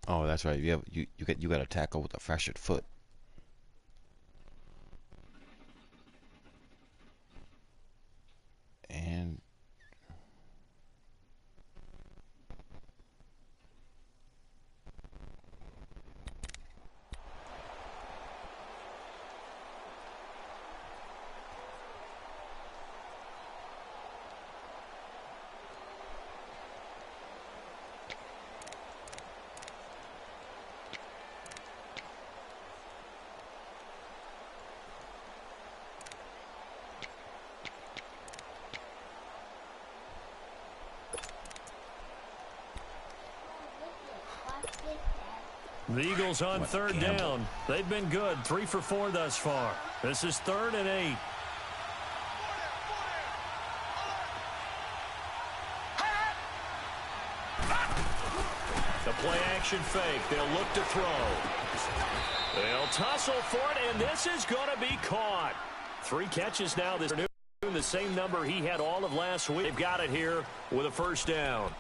Oh, that's right. You got to tackle with a fractured foot. And The Eagles on third down. They've been good. 3 for 4 thus far. This is 3rd and 8. The play action fake. They'll look to throw. They'll tussle for it, and this is going to be caught. 3 catches now this afternoon. The same number he had all of last week. They've got it here with a first down.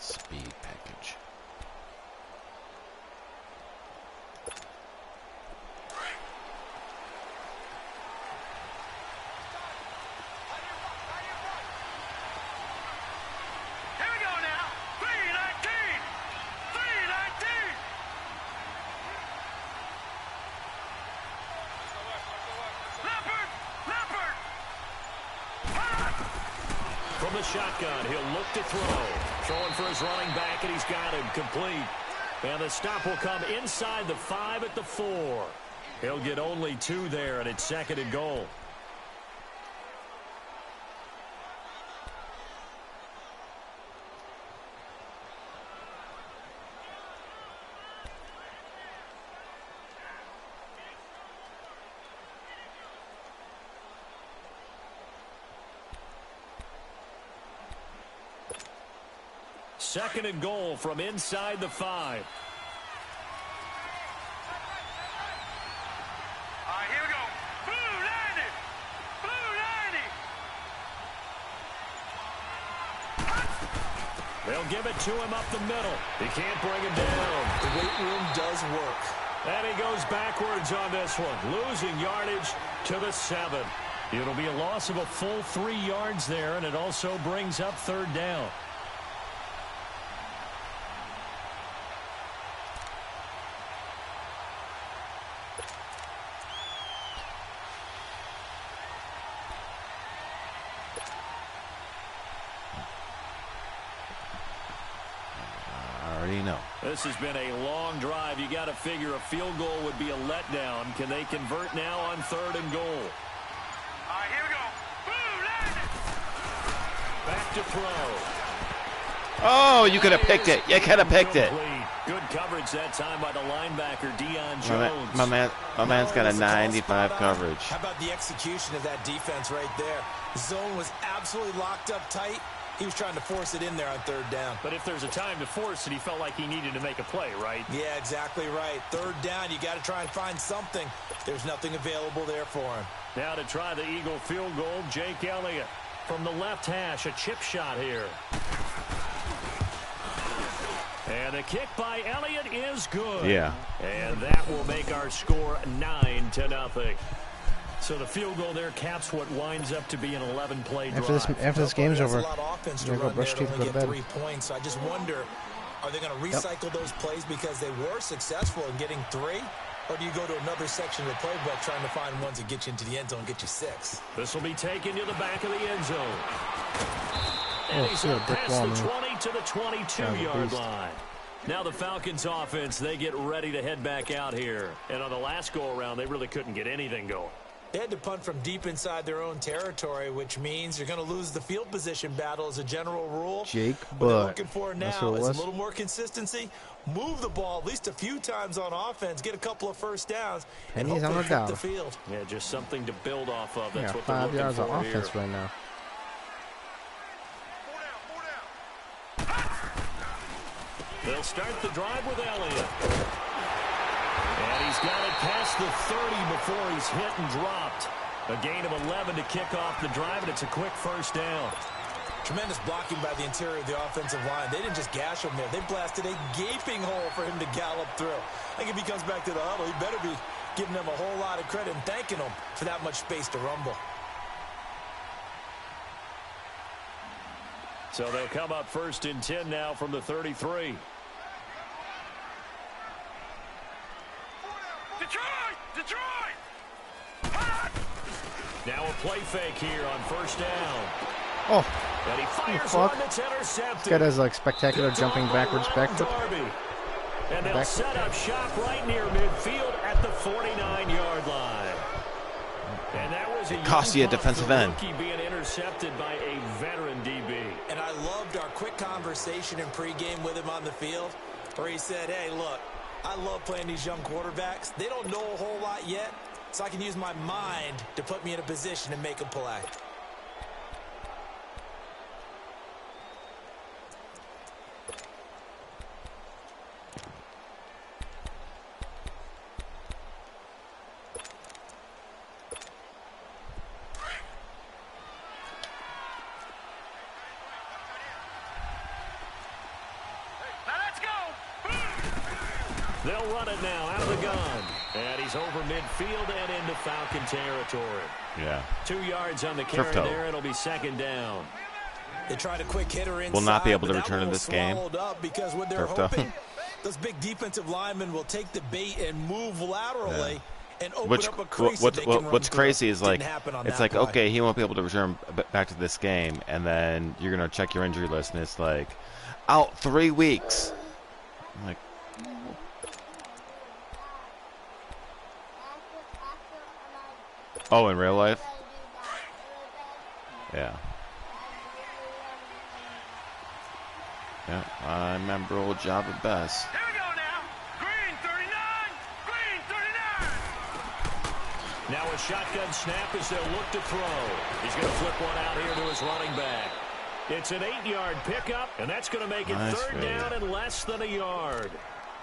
speed package. Here we go now. 319. 319. Leopard. From the shotgun, he'll look to throw. Throwing for his running back, and he's got him complete. And the stop will come inside the 5 at the 4. He'll get only 2 there, and it's 2nd and goal. Second and goal from inside the 5. All right, here we go. Blue 90. Blue 90. They'll give it to him up the middle. He can't bring him down. The weight room does work. And he goes backwards on this one, losing yardage to the 7. It'll be a loss of a full 3 yards there, and it also brings up 3rd down. This has been a long drive. You got to figure a field goal would be a letdown. Can they convert now on 3rd and goal? All right, here we go. Back to throw. Oh, you could have picked it. You could have picked it. Good coverage that time by the linebacker, Deion Jones. My man's got a 95 coverage. How about the execution of that defense right there? The zone was absolutely locked up tight. He was trying to force it in there on 3rd down. But if there's a time to force it, he felt like he needed to make a play, right? Yeah, exactly right. 3rd down, you got to try and find something. There's nothing available there for him. Now to try the Eagle field goal, Jake Elliott. From the left hash, a chip shot here. And the kick by Elliott is good. Yeah. And that will make our score 9-0. So the field goal there caps what winds up to be an 11-play drive. After this game's over, a lot of offense to go run brush there teeth, to go only to get bed. 3 points. I just wonder, are they going to recycle those plays because they were successful in getting 3? Or do you go to another section of the playbook trying to find ones that get you into the end zone and get you 6? This will be taken to the back of the end zone. And Oh, he's see a up brick past wall, the man. 20 to the 22-yard line. Now the Falcons offense, they get ready to head back out here. And on the last go-around, they really couldn't get anything going. They had to punt from deep inside their own territory, which means you're going to lose the field position battle as a general rule. Jake What Butt. they're looking for That's now what it is a was. little more consistency, move the ball at least a few times on offense, get a couple of first downs, and Pennies on hopefully the flip dollar. the field. Yeah, just something to build off of. That's Yeah, what they're 5 looking yards of for offense here. right now. They'll start the drive with Elliott. And he's got it past the 30 before he's hit and dropped. A gain of 11 to kick off the drive, and it's a quick first down. Tremendous blocking by the interior of the offensive line. They didn't just gash him there. They blasted a gaping hole for him to gallop through. I think if he comes back to the huddle, he better be giving them a whole lot of credit and thanking them for that much space to rumble. So they'll come up 1st and 10 now from the 33. Detroit! Now a play fake here on 1st down. Oh, And he fires fuck. one that's intercepted. This guy does like spectacular jumping backwards backflip. And they'll set up shop right near midfield at the 49-yard line. And that was It cost you a defensive end. Being intercepted by a veteran DB. And I loved our quick conversation in pregame with him on the field where he said, hey, look, I love playing these young quarterbacks. They don't know a whole lot yet, so I can use my mind to put me in a position and make a play. They'll run it now out of the gun. And he's over midfield and into Falcon territory. Yeah. 2 yards on the carry there. It'll be 2nd down. They tried a quick hitter inside. Will not be able to return in this game. Up because what they're hoping, those big defensive linemen will take the bait and move laterally and open up a crease. What's crazy is like, it's like, play. okay, he won't be able to return back to this game, and then you're going to check your injury list, and it's like, out 3 weeks. I'm like, oh, in real life? Yeah. Yeah, I remember old job at best. Here we go now. Green 39. Green 39. Now a shotgun snap as they'll look to throw. He's going to flip one out here to his running back. It's an 8-yard pickup, and that's going to make it Nice 3rd down and less than a yard.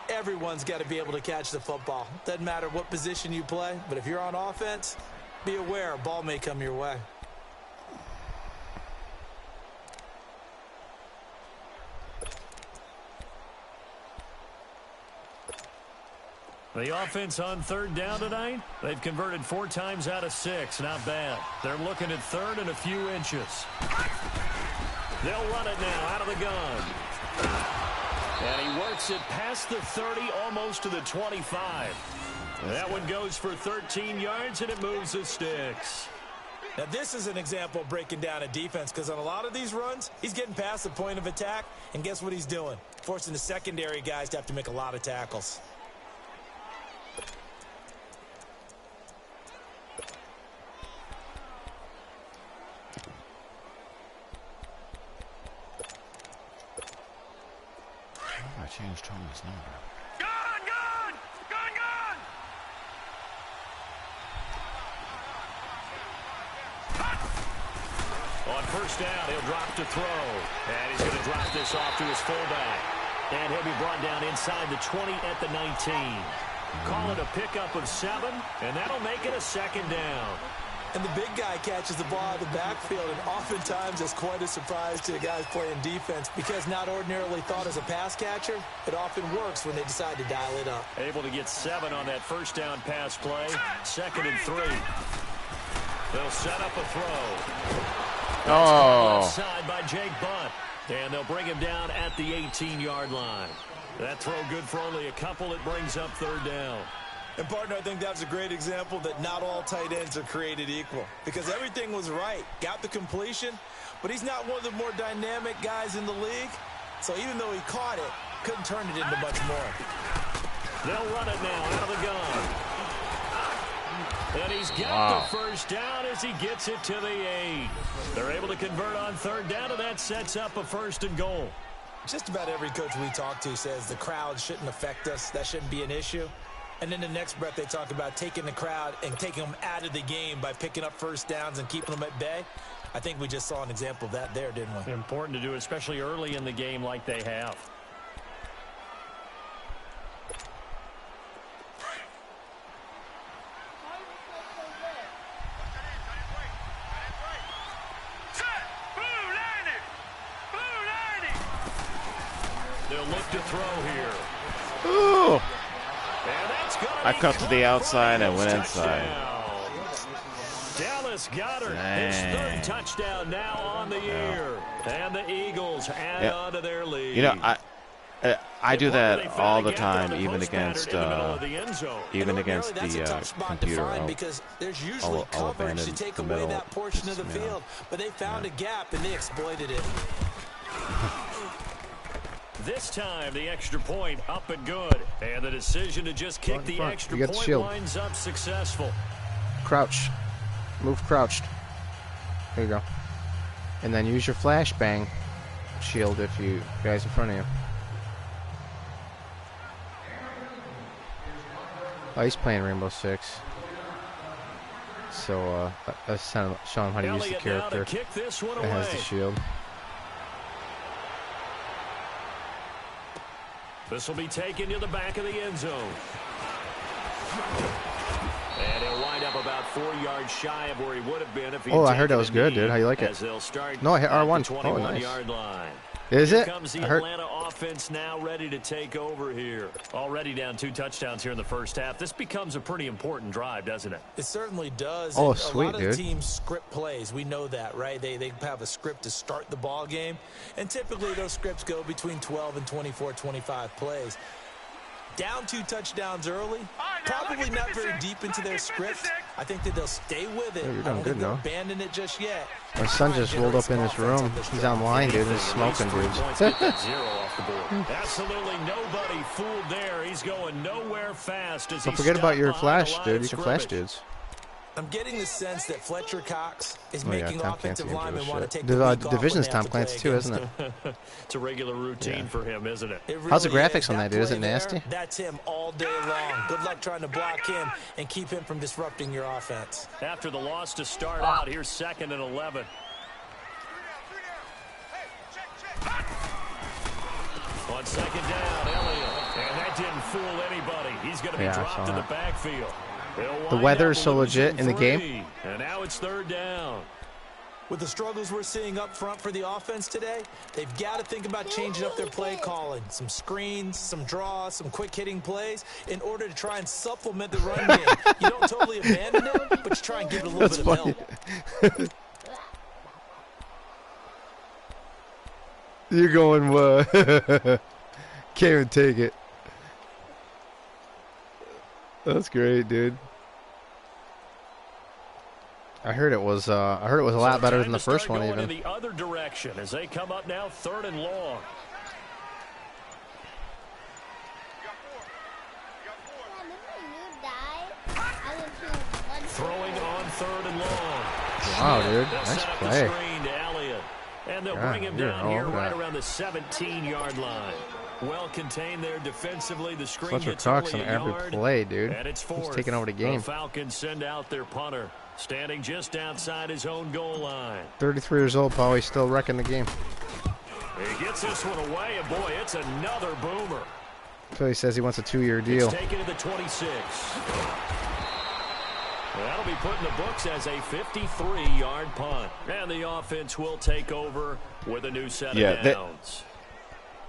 Everyone's got to be able to catch the football. Doesn't matter what position you play, but if you're on offense, be aware a ball may come your way. The offense on 3rd down tonight, they've converted 4 times out of 6. Not bad. They're looking at 3rd and a few inches. They'll run it now out of the gun. And he works it past the 30, almost to the 25. That one goes for 13 yards, and it moves the sticks. Now, this is an example of breaking down a defense because on a lot of these runs, he's getting past the point of attack, and guess what he's doing? Forcing the secondary guys to have to make a lot of tackles. I changed Tony's number. Gun! On 1st down, he'll drop to throw. And he's going to drop this off to his fullback. And he'll be brought down inside the 20 at the 19. Call it a pickup of 7, and that'll make it a 2nd down. And the big guy catches the ball out of the backfield, and oftentimes it's quite a surprise to the guys playing defense because not ordinarily thought as a pass catcher, it often works when they decide to dial it up. Able to get 7 on that 1st down pass play. 2nd and 3. They'll set up a throw. Left side by Jake Butt. And they'll bring him down at the 18-yard line. That throw good for only a couple. It brings up 3rd down. And, partner, I think that's a great example that not all tight ends are created equal because everything was right. Got the completion, but he's not one of the more dynamic guys in the league. So even though he caught it, couldn't turn it into much more. They'll run it now out of the gun. And he's got the 1st down as he gets it to the 8. They're able to convert on 3rd down, and that sets up a 1st and goal. Just about every coach we talk to says the crowd shouldn't affect us. That shouldn't be an issue. And then the next breath they talk about taking the crowd and taking them out of the game by picking up 1st downs and keeping them at bay. I think we just saw an example of that there, didn't we? Important to do, especially early in the game like they have. They'll look to throw here. Ooh. And that's gonna I be cut to the caught outside for and went Eagles inside. touchdown. Dallas Goedert, his Dang. third touchdown now on the year. And the Eagles add on to their lead. You know, I do that They all found the a gap time, there on the even post pattern against in the middle of the end zone. even And against ordinarily, that's a the tough spot computer. to find I'll- because there's usually I'll coverage to abandon take the away middle, that portion of the just, you know. field. But they found a gap, and they exploited it. This time, the extra point up and good. And the decision to just kick the front. extra You got the point shield. winds up successful. Crouch. Move crouched. There you go. And then use your flashbang shield if you guys in front of you. Oh, he's playing Rainbow Six. So that's kind of showing him how to use the Elliott now to character kick this one that has the away. shield. This will be taken to the back of the end zone. And he'll wind up about 4 yards shy of where he would have been if he Oh, I heard that was good, dude. How you like it? No, I hit R1. Oh, nice. 21-yard line. Is Here it? comes the I heard. Atlanta offense now ready to take over here. Already down 2 touchdowns here in the first half. This becomes a pretty important drive, doesn't it? It certainly does. Oh, And sweet, a lot of dude. teams script plays. We know that, right? They have a script to start the ball game. And typically those scripts go between 12 and 24, 25 plays. Down 2 touchdowns early, probably not very deep into their script. I think that they'll stay with it. Yeah, you're I doing don't good think they'll now. abandon it just yet. My son just rolled up in his room. He's online, dude. He's smoking, dudes. Points, get that 0 off the board. Absolutely nobody fooled there. He's going nowhere fast. As Don't he forget about stopped your behind flash, the line dude. of You can flash scrimmage. dudes. I'm getting the sense that Fletcher Cox is Oh, yeah, making Tom offensive Clancy linemen into want to shit. take The the week off division's when they Tom have to play Clancy too, isn't against it? It's a regular routine for him, isn't it? It How's the really graphics is. on that, dude? Is it play there, nasty? That's him all day long. Good luck trying to block him and keep him from disrupting your offense. After the loss to start out, here's 2nd and 11. On 2nd down, Elliott. And that didn't fool anybody. He's going to be Yeah, I dropped saw in the that. backfield. They'll The wind weather up is so legit losing in the game. 3. And now it's 3rd down. With the struggles we're seeing up front for the offense today, they've got to think about changing up their play calling. Some screens, some draws, some quick-hitting plays in order to try and supplement the run game. You don't totally abandon it, but you try and give it a little That's bit of funny. help. You're going, can't even take it. That's great, dude. I heard it was a lot better than the first one, Going even. in the other direction as they come up now 3rd and long. Throwing on 3rd and long. Wow, dude, They'll nice set up the play. screen to Elliott. And they'll Yeah, bring him you're down all here over right that. around the 17-yard line. Well contained there defensively. The screen Fletcher hits Cox on only a every yard, play, dude. and it's He's 4th. taking over the game. The Falcons send out their punter, standing just outside his own goal line. 33 years old, Paul. He's still wrecking the game. He gets this one away, and boy, it's another boomer. So he says he wants a 2-year deal. It's taken to the 26. That'll be put in the books as a 53-yard punt. And the offense will take over with a new set of downs.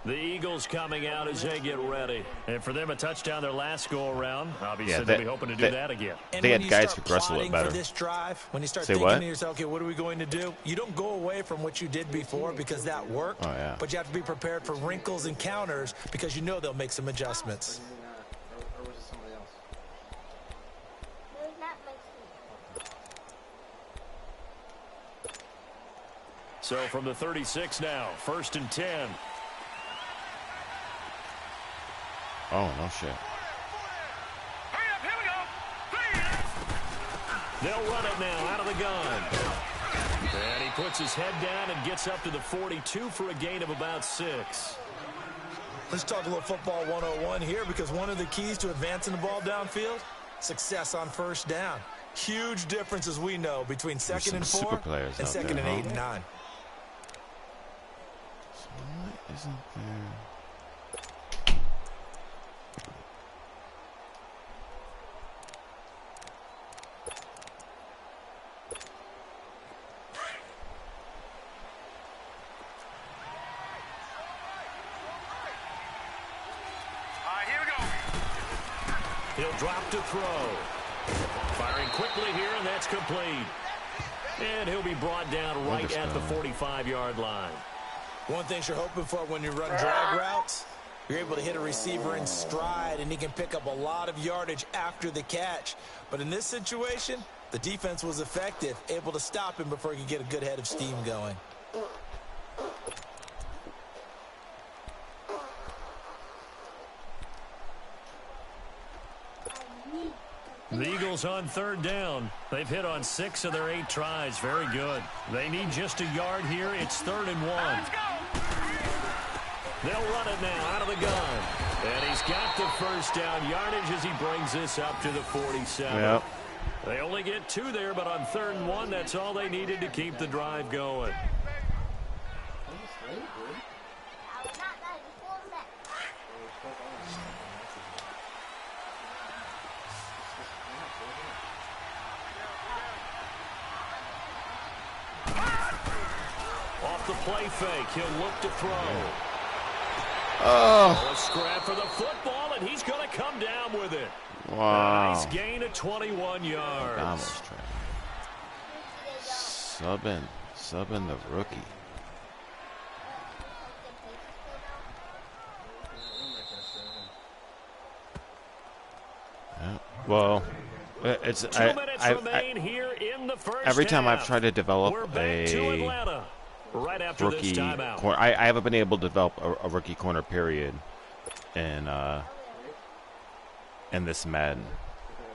The Eagles coming out as they get ready. And for them, a touchdown their last go-around. Obviously, they'll be hoping to do that again. And They when had you guys start who wrestle it plotting better. for this drive, when you start Say thinking what? to yourself, okay, what are we going to do? You don't go away from what you did before because that worked. Oh, yeah. But you have to be prepared for wrinkles and counters because you know they'll make some adjustments. So from the 36 now, 1st and 10. Oh, no shit. Hurry up, here we go. 3. They'll run it now out of the gun. And he puts his head down and gets up to the 42 for a gain of about 6. Let's talk a little football 101 here because one of the keys to advancing the ball downfield, success on 1st down. Huge difference, as we know, between 2nd and 4 super players and out 2nd there, and huh? 8 and 9. Why isn't there... He'll drop to throw. Firing quickly here, and that's complete. And he'll be brought down right at the 45-yard line. One thing you're hoping for when you run drag routes, you're able to hit a receiver in stride, and he can pick up a lot of yardage after the catch. But in this situation, the defense was effective, able to stop him before he could get a good head of steam going. The Eagles on third down. They've hit on 6 of their 8 tries. Very good. They need just a yard here. It's 3rd and 1. They'll run it now out of the gun. And he's got the first down yardage as he brings this up to the 47. Yep. They only get 2 there, but on 3rd and 1, that's all they needed to keep the drive going. Off the play fake, he'll look to throw. Oh. A scrap for the football, and he's going to come down with it. Wow. Nice gain of 21 yards. Subbing the rookie. Yeah. Well, it's 2 minutes remain here in the first every time half. I've tried to develop We're back to Atlanta right after rookie this timeout. corner, I haven't been able to develop a rookie corner period in this Madden.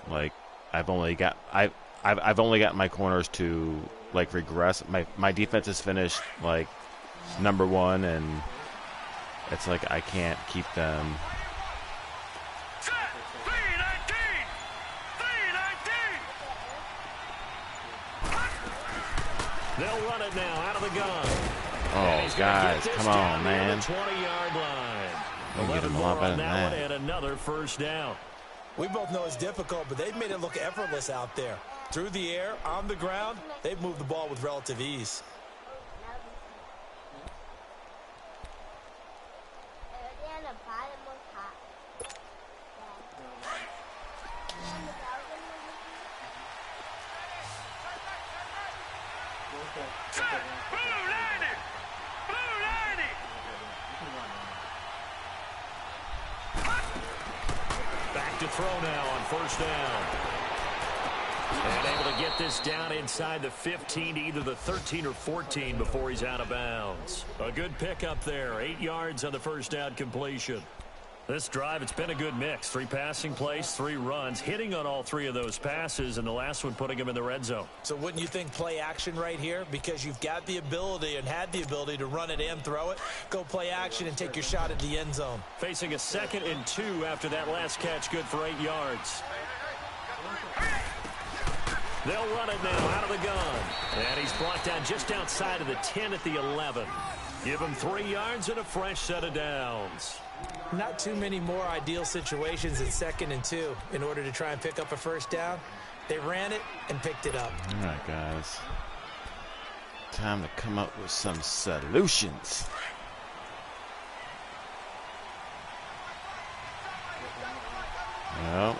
Like I've only got my corners to like regress. My defense is finished like number 1, and it's like I can't keep them. They'll run it now out of the gun. Oh, guys, come on, man. 20-yard line. We'll get him a lot better than that. And another first down. We both know it's difficult, but they've made it look effortless out there. Through the air, on the ground, they've moved the ball with relative ease. Back to throw now on first down. And able to get this down inside the 15 to either the 13 or 14 before he's out of bounds. A good pickup there. 8 yards on the first down completion. This drive, it's been a good mix. 3 passing plays, 3 runs, hitting on all 3 of those passes, and the last one putting him in the red zone. So wouldn't you think play action right here? Because you've got the ability and had the ability to run it and throw it. Go play action and take your shot at the end zone. Facing a 2nd and 2 after that last catch, good for 8 yards. They'll run it now out of the gun. And he's brought down just outside of the 10 at the 11. Give him 3 yards and a fresh set of downs. Not too many more ideal situations in 2nd and 2 in order to try and pick up a first down. They ran it and picked it up. All right, guys. Time to come up with some solutions. Well.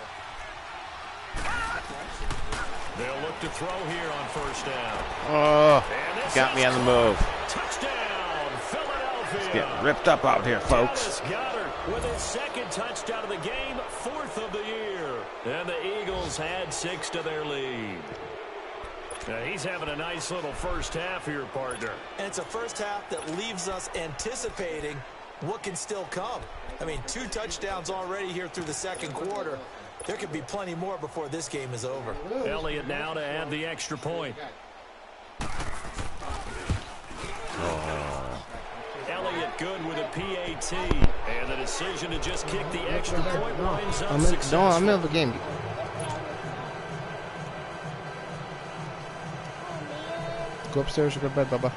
They'll look to throw here on first down. Oh, got me on the move. Touchdown, Philadelphia. It's getting ripped up out here, folks. With his 2nd touchdown of the game, 4th of the year. And the Eagles had 6 to their lead. Now he's having a nice little first half here, partner. And it's a first half that leaves us anticipating what can still come. I mean, 2 touchdowns already here through the 2nd quarter. There could be plenty more before this game is over. Elliott now to add the extra point. Elliott good with a PAT. And the decision to just kick the extra point winds up successful. I'm in the middle of a game. Go upstairs or go to bed, Bubba.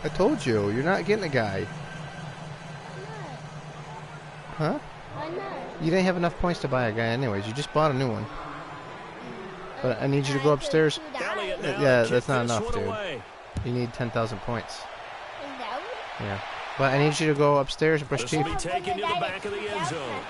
I told you, you're not getting a guy. Huh? Why not? You didn't have enough points to buy a guy anyways. You just bought a new one. But I need you to go upstairs. Yeah, that's not enough, dude. You need 10,000 points. Yeah. But I need you to go upstairs and brush teeth. This will be taken to the back of the end zone.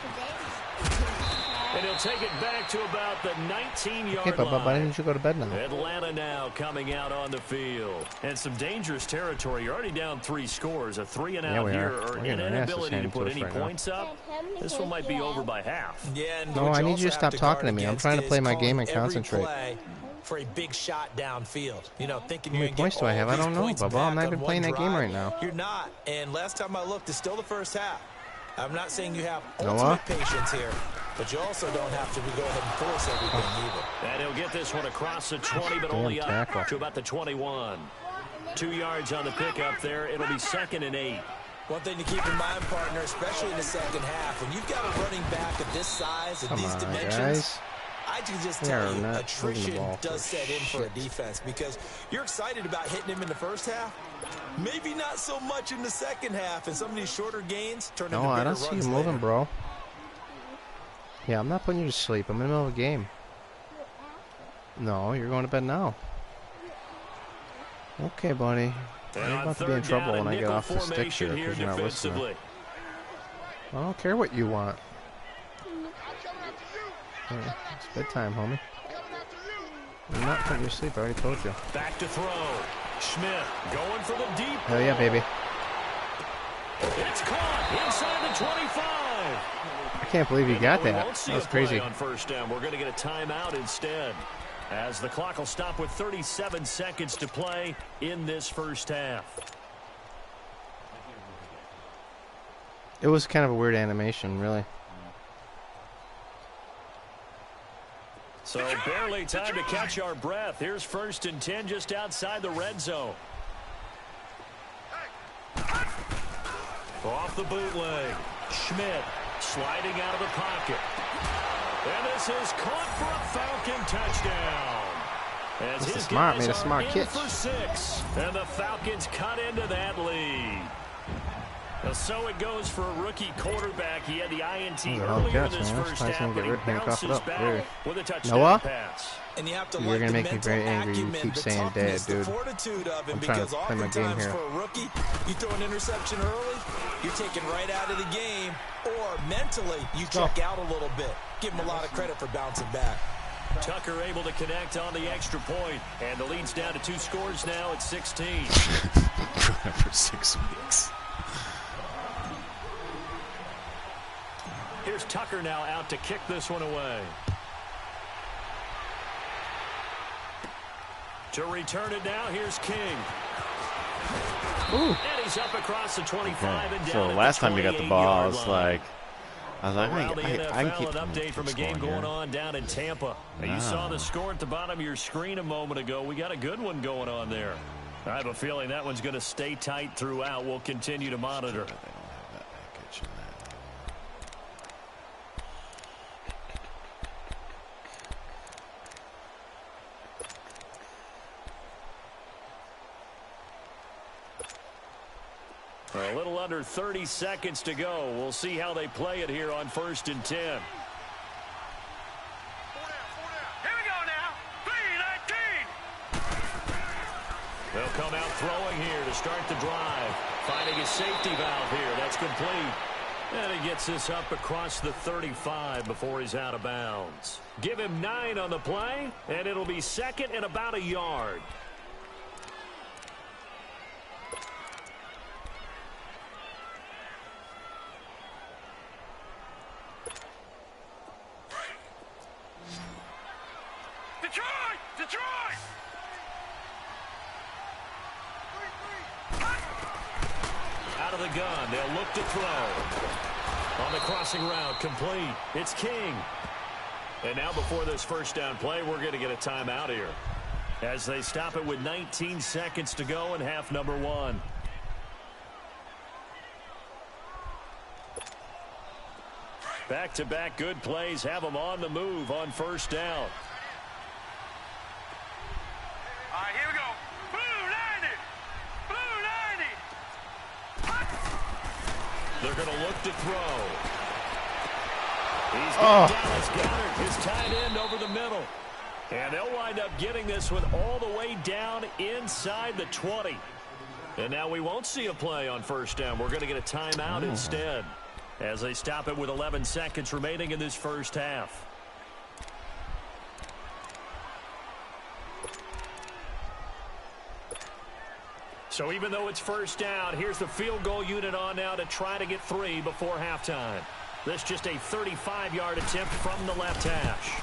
And he'll take it back to about the 19-yard Okay, Bubba, why line. didn't you go to bed now? Atlanta now coming out on the field. And some dangerous territory. You're already down 3 scores. A 3-and-out here, or an inability to put any points up. This one might be over by half. Yeah, and No, I need you to stop talking to me. I'm trying to play my game and concentrate. For a big shot downfield, you know, thinking How many points do I have? I don't know, Bubba. I'm not even playing that game right now. You're not. And last time I looked, it's still the first half. I'm not saying you have Noah? ultimate patience here, but you also don't have to go ahead and force everything either. And he'll get this one across the 20, but only up to about the 21. 2 yards on the pickup there. It'll be 2nd and 8. One thing to keep in mind, partner, especially in the second half, when you've got a running back of this size and these dimensions, guys. I can just tell you, attrition does set in for a defense because you're excited about hitting him in the first half. Maybe not so much in the second half, and some of these shorter gains turn into bigger runs. No, I don't see you moving, bro. Yeah, I'm not putting you to sleep. I'm in the middle of a game. No, you're going to bed now. Okay, buddy. You're about to be in trouble when I get off the stick here because you're not listening. I don't care what you want. It's bedtime, homie. I'm not putting you to sleep. I already told you. Back to throw. Schmidt going for the deep. Hell yeah, baby. It's caught inside the 25. I can't believe you got that. That was crazy. On first down, we're going to get a timeout instead, as the clock will stop with 37 seconds to play in this first half. It was kind of a weird animation, really. So barely time to catch our breath. Here's 1st and 10 just outside the red zone. Off the bootleg. Schmidt sliding out of the pocket. And this is caught for a Falcon touchdown. As this is smart, made a smart catch. For 6, and the Falcons cut into that lead. So it goes for a rookie quarterback. He had the INT earlier in this first half, but he bounces back with a touchdown pass. And you have to You're going to make me very angry. You keep saying dad, dude. I'm trying to play my game here. For a rookie, you throw an interception early, you're taken right out of the game, or mentally you check out a little bit. Give him a lot of credit for bouncing back. Tucker able to connect on the extra point, and the lead's down to 2 scores now at 16. For 6 weeks. Here's Tucker now out to kick this one away. To return it now, here's King. Ooh. And he's up across the 25 and down. So last time you got the ball, I was like, I can keep an update from a game going on down in Tampa. Now, you saw the score at the bottom of your screen a moment ago. We got a good one going on there. I have a feeling that one's going to stay tight throughout. We'll continue to monitor. A little under 30 seconds to go. We'll see how they play it here on 1st and 10. Here we go now. 3-19. They'll come out throwing here to start the drive. Finding a safety valve here. That's complete. And he gets this up across the 35 before he's out of bounds. Give him 9 on the play, and it'll be 2nd and about a yard. Detroit! Out of the gun, they'll look to throw. On the crossing route, complete. It's King. And now before this first down play, we're going to get a timeout here, as they stop it with 19 seconds to go in half number 1. Back-to-back good plays have them on the move on first down. All right, here we go. Blue 90. They're going to look to throw. He's got Dallas Goedert, his tight end, over the middle. And they'll wind up getting this one all the way down inside the 20. And now we won't see a play on first down. We're going to get a timeout instead, as they stop it with 11 seconds remaining in this first half. So even though it's first down, here's the field goal unit on now to try to get 3 before halftime. This just a 35-yard attempt from the left hash.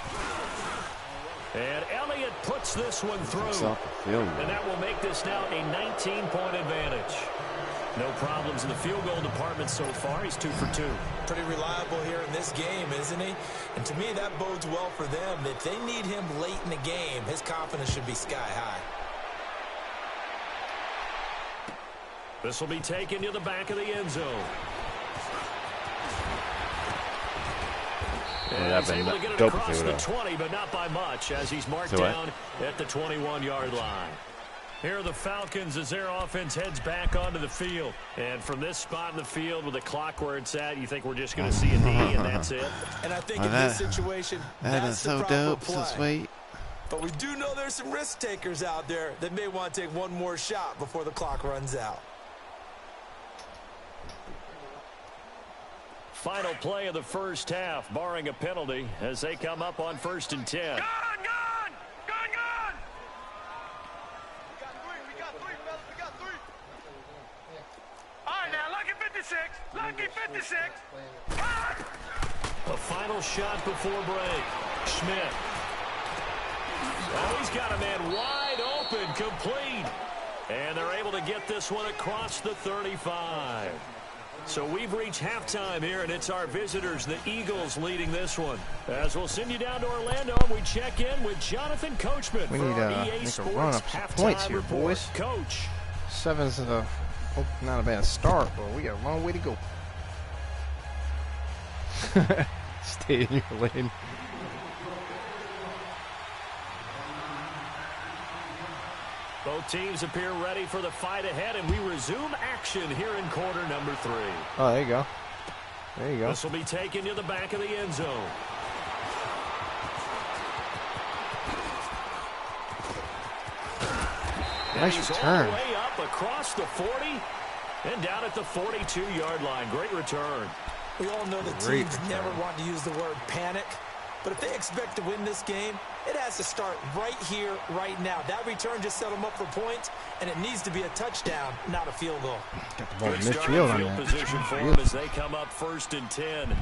And Elliott puts this one through. And that will make this now a 19-point advantage. No problems in the field goal department so far. He's 2 for 2. Pretty reliable here in this game, isn't he? And to me, that bodes well for them. If they need him late in the game, his confidence should be sky high. This will be taken to the back of the end zone. And he's able to get it across the 20, but not by much, as he's marked down at the 21-yard line. Here are the Falcons as their offense heads back onto the field. And from this spot in the field with the clock where it's at, you think we're just going to see a knee and that's it? And I think in this situation, that's the proper play. So sweet. But we do know there's some risk takers out there that may want to take one more shot before the clock runs out. Final play of the first half, barring a penalty, as they come up on 1st and 10. Gone! All right, now, lucky 56. Lucky 56. A final shot before break. Schmidt. Oh, he's got a man wide open, complete. And they're able to get this one across the 35. So we've reached halftime here, and it's our visitors, the Eagles, leading this one. As we'll send you down to Orlando, and we check in with Jonathan Coachman for our EA Sports halftime report. Boys. Coach. 7's not a bad start, but we got a long way to go. Stay in your lane. Both teams appear ready for the fight ahead, and we resume action here in quarter number 3. Oh, there you go. There you go. This will be taken to the back of the end zone. Nice return. All the way up across the 40 and down at the 42-yard line. Great return. We all know that teams never want to use the word panic, but if they expect to win this game, it has to start right here, right now. That return just set them up for points, and it needs to be a touchdown, not a field goal. Got the ball in midfield on that. Position for them as they come up 1st and 10.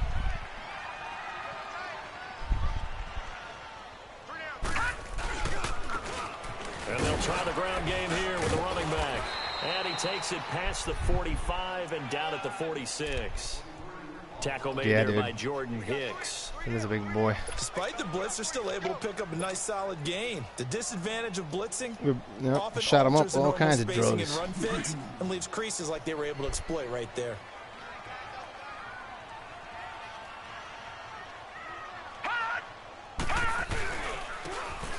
And they'll try the ground game here with the running back. And he takes it past the 45 and down at the 46. Tackle made there by Jordan Hicks. He was a big boy. Despite the blitz, they're still able to pick up a nice, solid gain. The disadvantage of blitzing often shot him up alters the all kinds of spacing drugs. and run fits and leaves creases like they were able to exploit right there.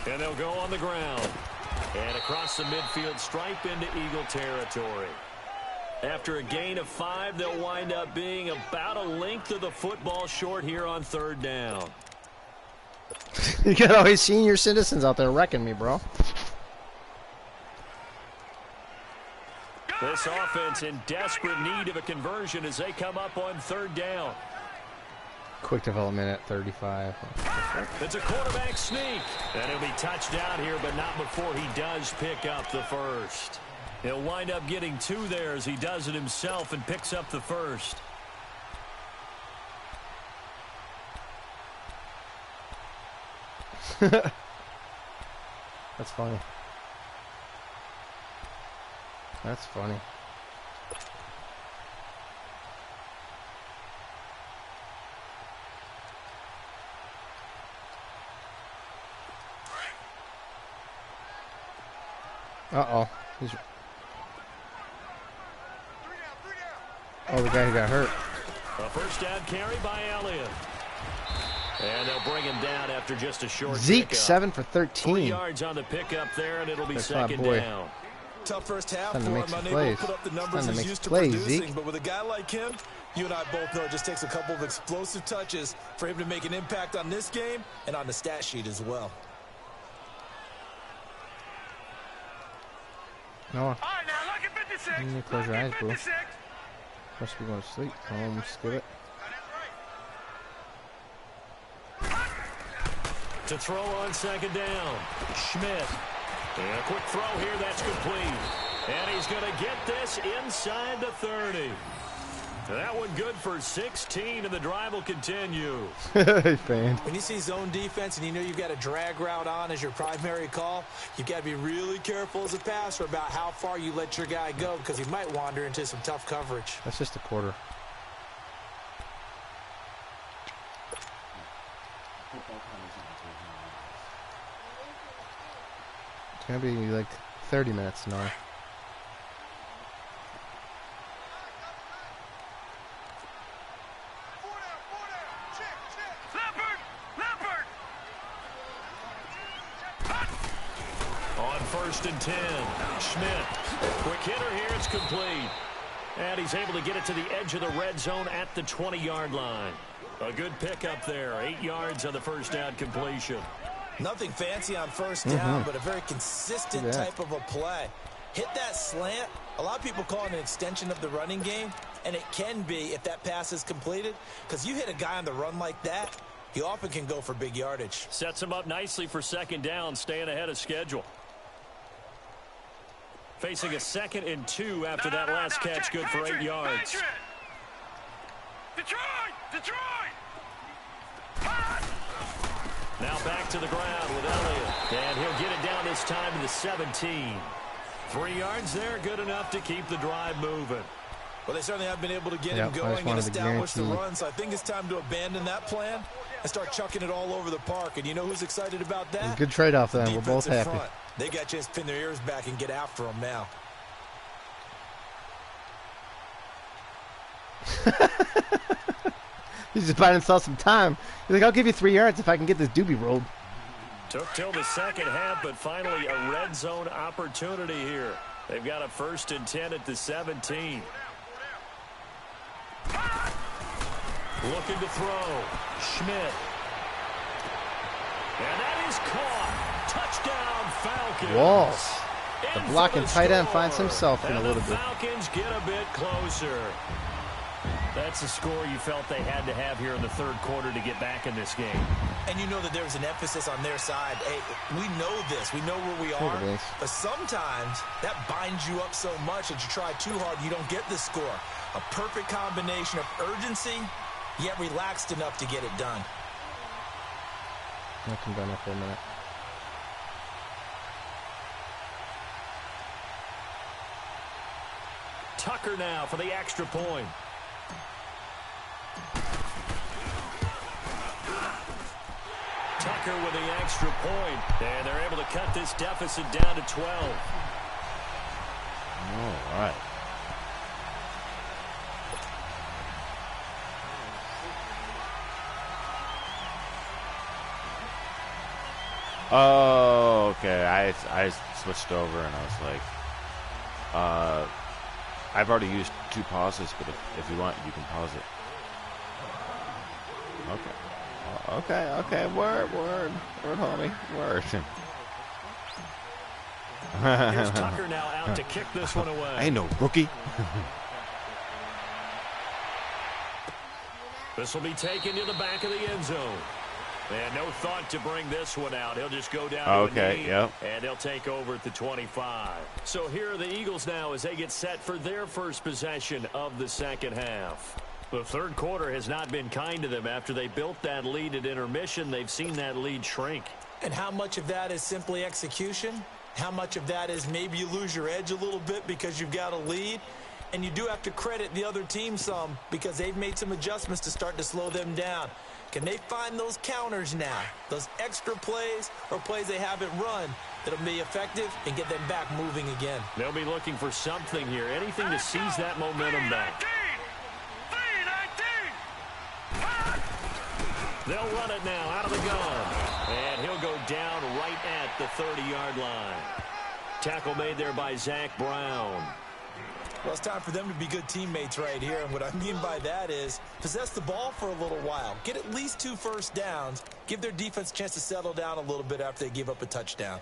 And they'll go on the ground. And across the midfield stripe into Eagle territory. After a gain of 5, they'll wind up being about a length of the football short here on 3rd down. You got all these senior citizens out there wrecking me, bro. This offense in desperate need of a conversion as they come up on 3rd down. Quick development at 35. It's a quarterback sneak. And he'll be touched down here, but not before he does pick up the first. He'll wind up getting 2 there as he does it himself and picks up the first. That's funny. That's funny. Uh-oh. Oh, the guy who got hurt. A first down carry by Elliott. And they'll bring him down after just a short Zeke, pickup. 7 for 13. 3 yards on the pickup there, and it'll be That's second down. Tough first half for Time to him, make some unable plays. to put up the Time numbers to he's make used to plays, producing. Zeke. But with a guy like him, you and I both know it just takes a couple of explosive touches for him to make an impact on this game and on the stat sheet as well. No. All right, now, lucky 56. You need to close your eyes, bro. 56. Must be going to sleep. Home, skip it. To throw on second down. Schmidt. And a quick throw here, that's complete. And he's going to get this inside the 30. That one good for 16, and the drive will continue. When you see zone defense and you know you've got a drag route on as your primary call, you've got to be really careful as a passer about how far you let your guy go because he might wander into some tough coverage. That's just a quarter. It's going to be like 30 minutes now. First and 10. Schmidt. Quick hitter here. It's complete. And he's able to get it to the edge of the red zone at the 20-yard line. A good pickup there. 8 yards on the first down completion. Nothing fancy on first down, but a very consistent type of a play. Hit that slant. A lot of people call it an extension of the running game, and it can be if that pass is completed, because you hit a guy on the run like that, he often can go for big yardage. Sets him up nicely for second down, staying ahead of schedule. Facing a 2nd and 2 after that last catch, good for 8 yards. Detroit! Now back to the ground with Elliott. And he'll get it down this time to the 17. 3 yards there, good enough to keep the drive moving. Well, they certainly have been able to get him going and establish the run, so I think it's time to abandon that plan and start chucking it all over the park. And you know who's excited about that? Good trade-off then. We're both happy. Front. They got a chance to pin their ears back and get after him now. He's just buying himself some time. He's like, I'll give you 3 yards if I can get this doobie rolled. Took till the second half, but finally a red zone opportunity here. They've got a 1st and 10 at the 17. Looking to throw. Schmidt. And that is caught. Touchdown, Falcons. Walls. The blocking tight end finds himself in a little bit. The Falcons get a bit closer. That's the score you felt they had to have here in the third quarter to get back in this game. And you know that there's an emphasis on their side. Hey, we know this. We know where we are. But sometimes that binds you up so much that you try too hard, you don't get the score. A perfect combination of urgency, yet relaxed enough to get it done. I'll come down there for a minute. Tucker now for the extra point. Tucker with the extra point, and they're able to cut this deficit down to 12. All right. Oh, okay. I switched over and I was like, I've already used 2 pauses, but if you want, you can pause it. Okay. Word, homie. Word. Here's Tucker now out to kick this one away. Ain't no rookie. This will be taken to the back of the end zone. And no thought to bring this one out. He'll just go down to a knee, and they'll take over at the 25. So here are the Eagles now as they get set for their first possession of the second half. The third quarter has not been kind to them. After they built that lead at intermission, they've seen that lead shrink. And how much of that is simply execution? How much of that is maybe you lose your edge a little bit because you've got a lead? And you do have to credit the other team some because they've made some adjustments to start to slow them down. Can they find those counters now, those extra plays or plays they haven't run that'll be effective and get them back moving again? They'll be looking for something here, anything to seize that momentum back. They'll run it now out of the gun. And he'll go down right at the 30-yard line. Tackle made there by Zach Brown. Well, it's time for them to be good teammates right here. And what I mean by that is possess the ball for a little while. Get at least 2 first downs. Give their defense a chance to settle down a little bit after they give up a touchdown.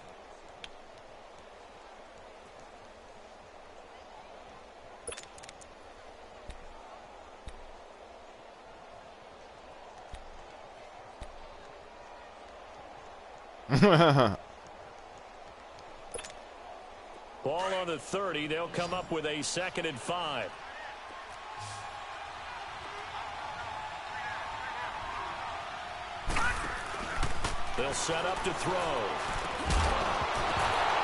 Ball on the 30. They'll come up with a 2nd and 5. They'll set up to throw.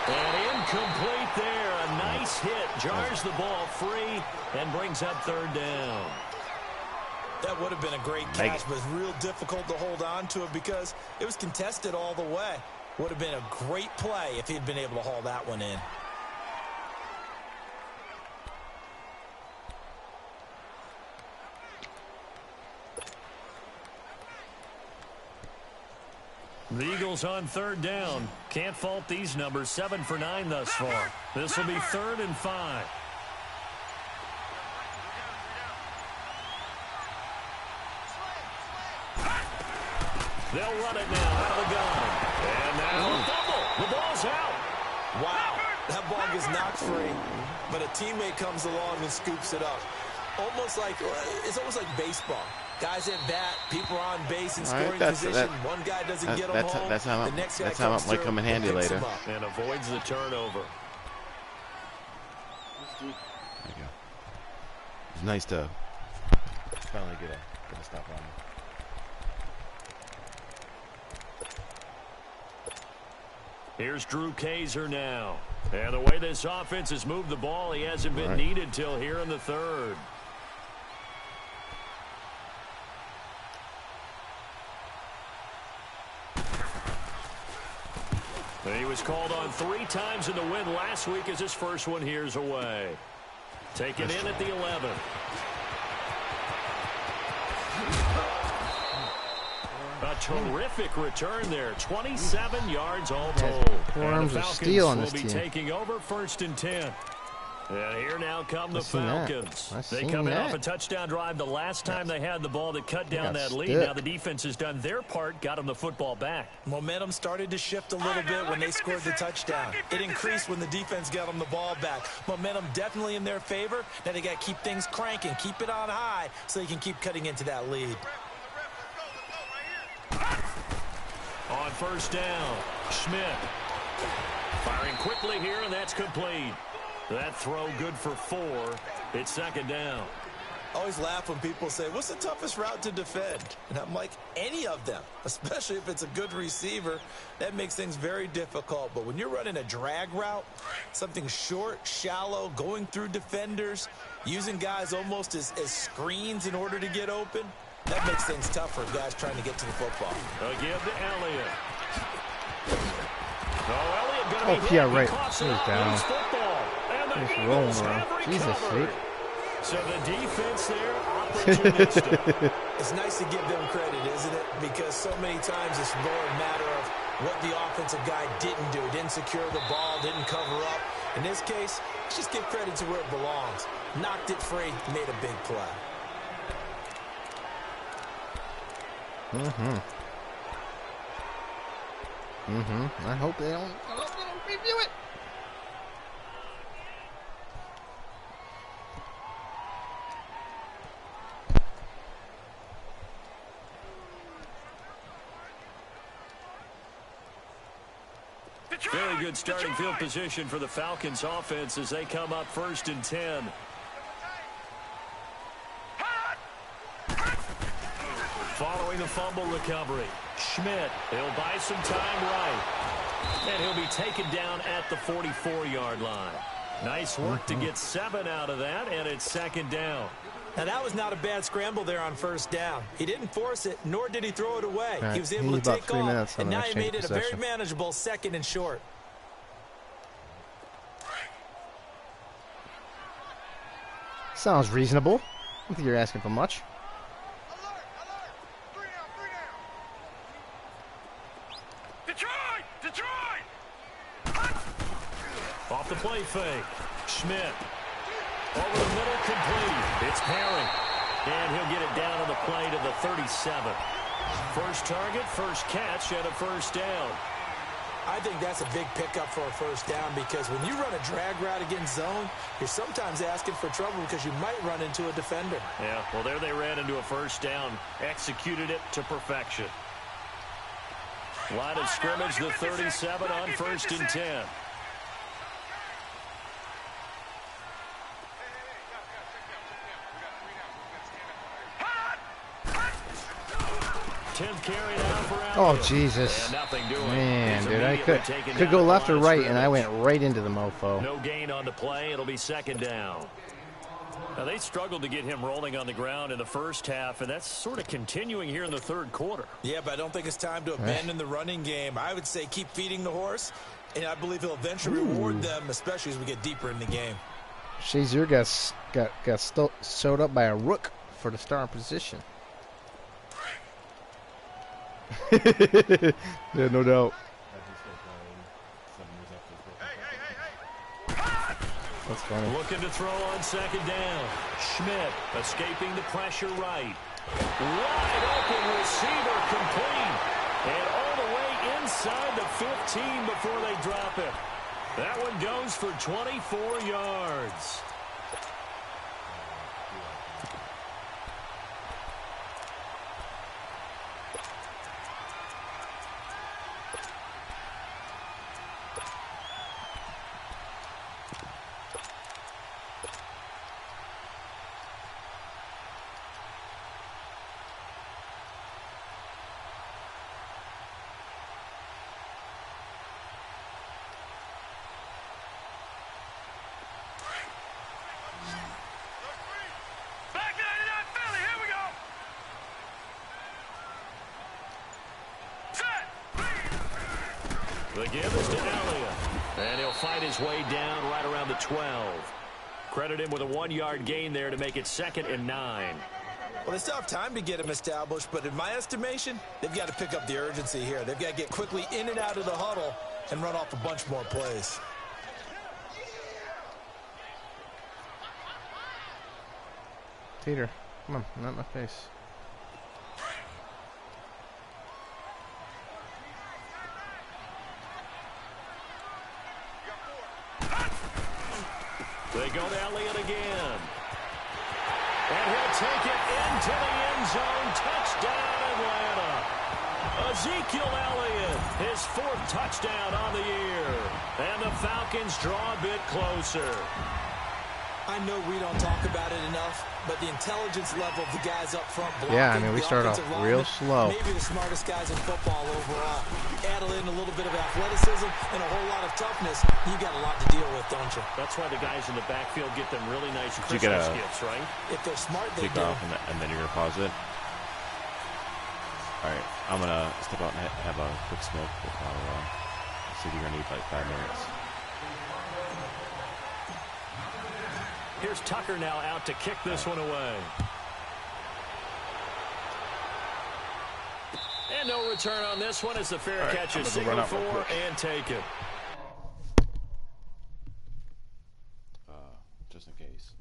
And incomplete there. A nice hit. Jars the ball free and brings up 3rd down. That would have been a great catch, but it's real difficult to hold on to it because it was contested all the way. Would have been a great play if he'd been able to haul that one in. The Eagles on 3rd down. Can't fault these numbers. 7 for 9 thus far. This will be 3rd and 5. They'll run it now out of the gun. And now a fumble. The ball's out. Wow, that ball gets knocked free, but a teammate comes along and scoops it up. It's almost like baseball. Guys at bat, people are on base in scoring position. One guy doesn't get them home. That's how it might come in handy later. And avoids the turnover. There you go. It's nice to finally get a stop on him. Here's Drew Kaiser now. And the way this offense has moved the ball, he hasn't been needed till here in the 3rd. He was called on 3 times in the win last week as his first one here's away. Taken in at the 11. A terrific return there. 27 yards all told. Arms of steel on this team. Will be taking over 1st and 10. And here now come the Falcons. They come in off a touchdown drive the last time they had the ball to cut down that lead. Now the defense has done their part, got them the football back. Momentum started to shift a little bit when they scored the touchdown. It increased when the defense got them the ball back. Momentum definitely in their favor. Now they got to keep things cranking, keep it on high so they can keep cutting into that lead. On 1st down, Schmidt. Firing quickly here, and that's complete. That throw good for 4. It's 2nd down. I always laugh when people say, what's the toughest route to defend? And I'm like, any of them, especially if it's a good receiver. That makes things very difficult. But when you're running a drag route, something short, shallow, going through defenders, using guys almost as screens in order to get open, that makes things tough for guys trying to get to the football. They'll give to Elliott. Elliott going to be hit. Yeah, right. He was down. He's rolling around. Jesus, dude. So the defense there, opportunistic. It's nice to give them credit, isn't it? Because so many times it's more a matter of what the offensive guy didn't do. Didn't secure the ball, didn't cover up. In this case, let's just give credit to where it belongs. Knocked it free, made a big play. I hope they don't review it. Very good starting field position for the Falcons offense as they come up 1st and 10. Following the fumble recovery, Schmidt, he'll buy some time right. And he'll be taken down at the 44-yard line. Nice work to get 7 out of that, and it's 2nd down. Now, that was not a bad scramble there on 1st down. He didn't force it, nor did he throw it away. Right. He was able to take off, and now he made it a possession. very manageable 2nd and short. Sounds reasonable. I don't think you're asking for much. Off the play fake. Schmidt. Over the middle, complete. It's Perry. And he'll get it down on the play to the 37. First target, first catch, and a 1st down. I think that's a big pickup for a 1st down because when you run a drag route against zone, you're sometimes asking for trouble because you might run into a defender. Yeah, well, there they ran into a 1st down. Executed it to perfection. Line of scrimmage, the 37 on 1st and 10. 10th carry now for Elliott. Oh, Jesus. And nothing doing. Man, He's dude, I immediately taken could down go at the left or line of right, and I scrimmage. went right into the mofo. No gain on the play. It'll be second down. Now, they struggled to get him rolling on the ground in the first half, and that's sort of continuing here in the third quarter. Yeah, but I don't think it's time to abandon the running game. I would say keep feeding the horse, and I believe he'll eventually reward them, especially as we get deeper in the game. Shazier got sewed up by a rook for the starting position. Yeah, no doubt. That's funny. Looking to throw on second down. Schmidt escaping the pressure right. Wide open receiver complete. And all the way inside the 15 before they drop it. That one goes for 24 yards. Back 99 Philly, here we go. Set. The give is to Elliott. And he'll fight his way down right around the 12. Credit him with a 1-yard gain there to make it 2nd and 9. Well, they still have time to get him established, but in my estimation, they've got to pick up the urgency here. They've got to get quickly in and out of the huddle and run off a bunch more plays. Teeter, come on, not in my face. They go to Elliott again. And he'll take it into the end zone. Touchdown, Atlanta. Ezekiel Elliott, his 4th touchdown on the year. And the Falcons draw a bit closer. I know we don't talk about it enough, but the intelligence level of the guys up front blocking, Yeah, I mean, we the start off offensive real linemen, slow. maybe the smartest guys in football overall. Add in a little bit of athleticism and a whole lot of toughness, you got a lot to deal with, don't you? That's why the guys in the backfield get them really nice You Christmas get a gifts, right? If they're smart, they kick do. off, and then you're going to pause it. All right, I'm going to step out and have a quick smoke. See if you're going to need like 5 minutes. Here's Tucker now out to kick this one away. And no return on this one as the fair All right, catch I'm is gonna go run signaled out real for quick. and take it. Just in case.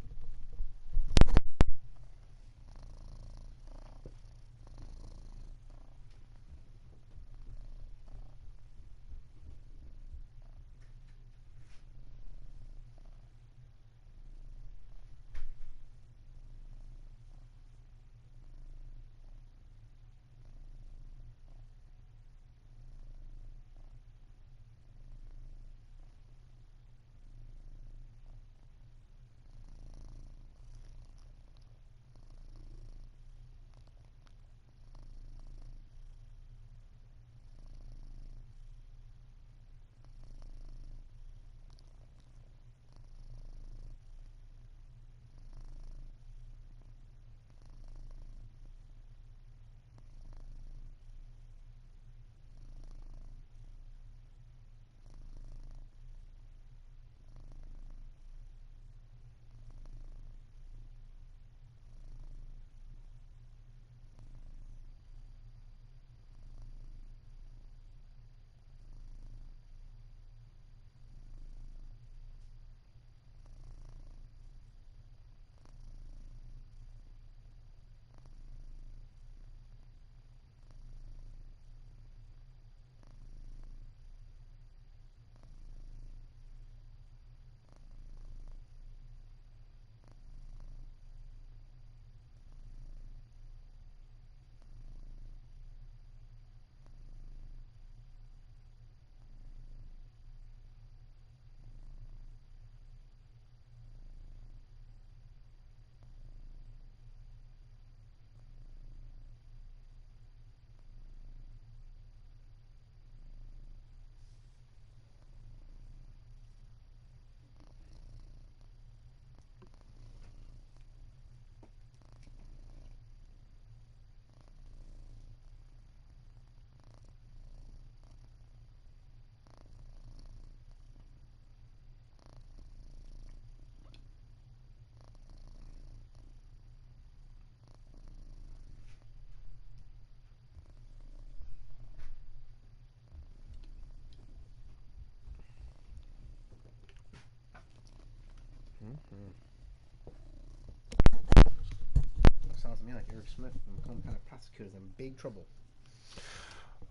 Sounds to me like Eric Smith and become kind of prosecutors in big trouble.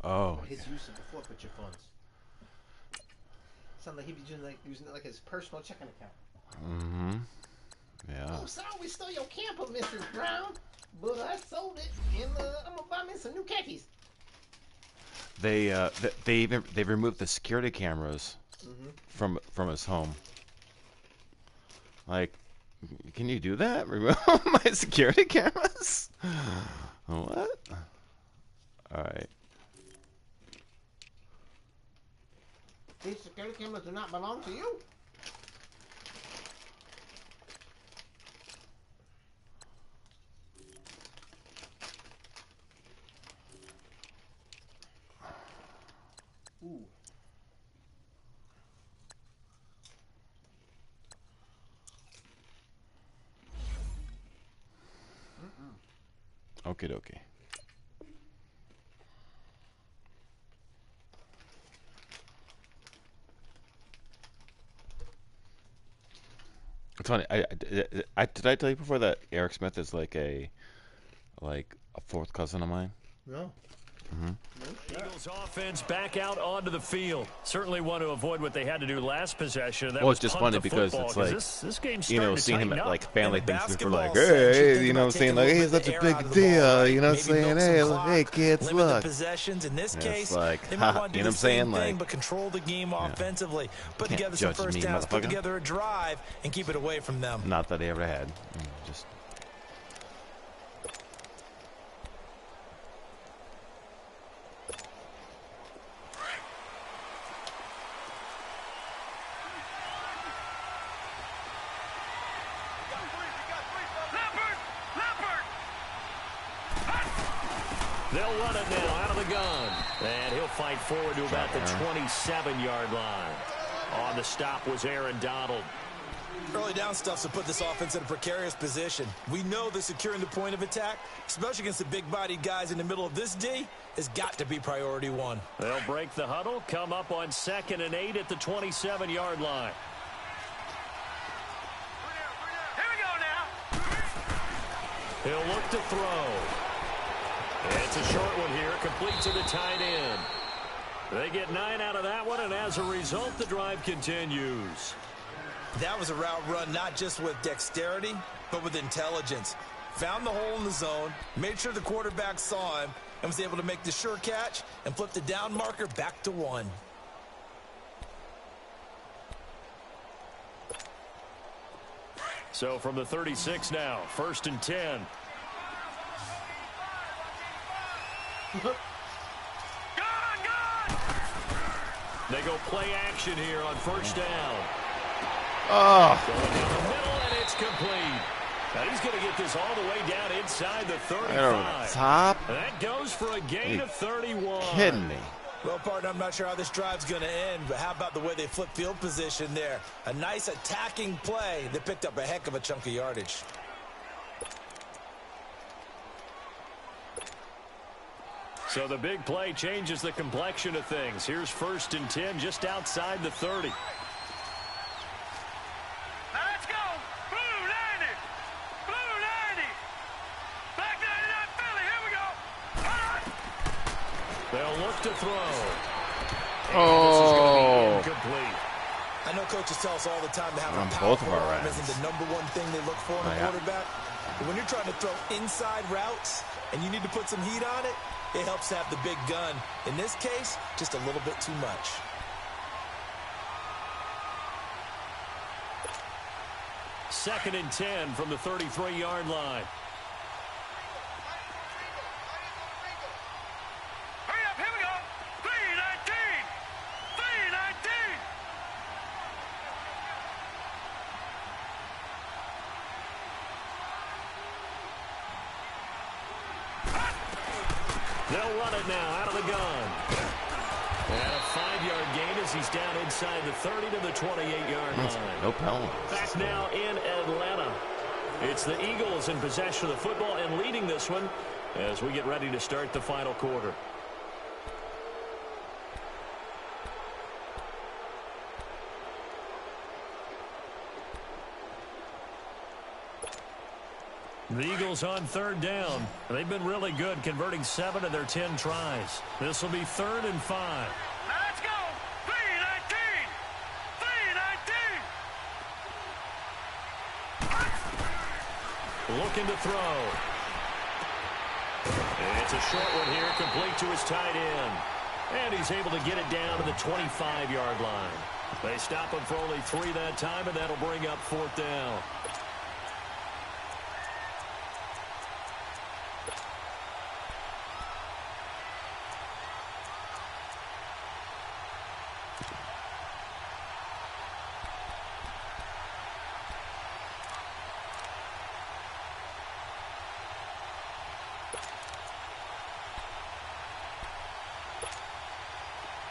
Oh. His use of the forfeiture funds. Sounds like he'd be using it like his personal checking account. Mm-hmm. Yeah. Oh, sorry, we stole your camper, Mrs. Brown, but I sold it, and I'm gonna buy me some new khakis. They removed the security cameras from his home. Like, can you do that? Remove my security cameras? What? All right. These security cameras do not belong to you. Ooh. Okie dokie. It's funny. Did I tell you before that Eric Smith is like a fourth cousin of mine? No. Eagles offense back out onto the field. Certainly want to avoid what they had to do last possession. That Well, was it's just punt funny the because football, it's like, this game's you know, starting to seeing him tighten at up. like family In things, people are like, basketball sense, you hey, think you know what I'm about saying? taking Like, a hey, little it's such bit a of air out big of the ball, deal. right? You know what I'm Maybe saying? milk some Hey, clock, hey, kids, limit the look. possessions. In this Yeah, it's case, like, they might want to you do know the what I'm saying? same thing, Like, but control the game offensively. Put Can't together some judge first me, downs, put motherfucker. together a drive, and keep it away from them. Not that he ever had. Just. They'll run it now out of the gun. And he'll fight forward to about the 27-yard line. On the stop was Aaron Donald. Early down stuff to put this offense in a precarious position. We know that securing the point of attack, especially against the big-bodied guys in the middle of this D, has got to be priority one. They'll break the huddle, come up on 2nd and 8 at the 27-yard line. Here we go now. He'll look to throw. It's a short one here, complete to the tight end. They get 9 out of that one, and as a result, the drive continues. That was a route run not just with dexterity, but with intelligence. Found the hole in the zone, made sure the quarterback saw him, and was able to make the sure catch and flip the down marker back to 1. So from the 36 now, 1st and 10. They go play action here on 1st down. Oh. Going down the middle, and it's complete. Now he's going to get this all the way down inside the 35. Top. That goes for a gain of 31. Kidding me. Well, partner, I'm not sure how this drive's going to end, but how about the way they flip field position there? A nice attacking play that picked up a heck of a chunk of yardage. So the big play changes the complexion of things. Here's 1st and 10 just outside the 30. Now let's go. Blue 90. Blue 90. Black 99 Philly. Here we go. All right. They'll look to throw. Oh. This is going to be incomplete. I know coaches tell us all the time to have On a both powerful of our arm ends. isn't the number one thing they look for in a Yeah. quarterback. But when you're trying to throw inside routes and you need to put some heat on it, it helps to have the big gun. In this case, just a little bit too much. Second and 10 from the 33-yard line. Hurry up. Here we go. 319. 319. They'll run it now out of the gun. And a 5-yard gain as he's down inside the 30 to the 28-yard line. No penalty. Back now in Atlanta. It's the Eagles in possession of the football and leading this one as we get ready to start the final quarter. The Eagles on 3rd down. They've been really good, converting 7 of their 10 tries. This will be 3rd and 5. Now let's go. 3-19. 3-19. Looking to throw. And it's a short one here, complete to his tight end. And he's able to get it down to the 25-yard line. They stop him for only 3 that time, and that'll bring up 4th down.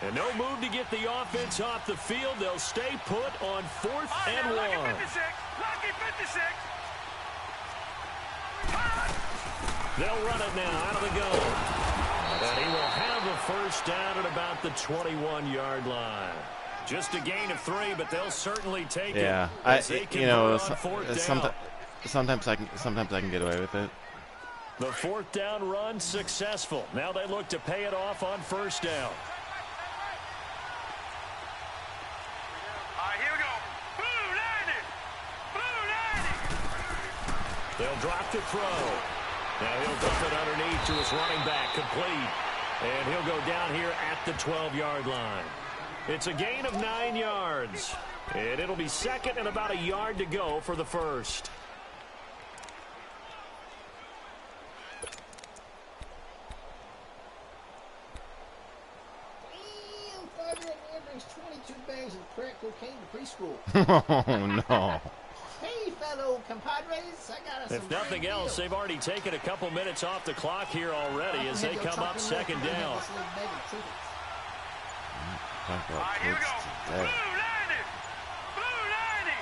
And no move to get the offense off the field. They'll stay put on 4th and 1. Lucky 56. Lucky 56. They'll run it now out of the gun. And he will have a 1st down at about the 21-yard line. Just a gain of 3, but they'll certainly take it. Sometimes I can get away with it. The 4th down run successful. Now they look to pay it off on 1st down. They'll drop the throw. Now he'll dump it underneath to his running back, complete. And he'll go down here at the 12-yard line. It's a gain of 9 yards. And it'll be 2nd and about a yard to go for the 1st. Damn, Father brings 22 bags of crack cocaine to preschool. Oh, no. Hey, fellow compadres, I got us. If nothing else, they've already taken a couple minutes off the clock here already as they come up 2nd down. Here we go. Blue 90. Blue 90.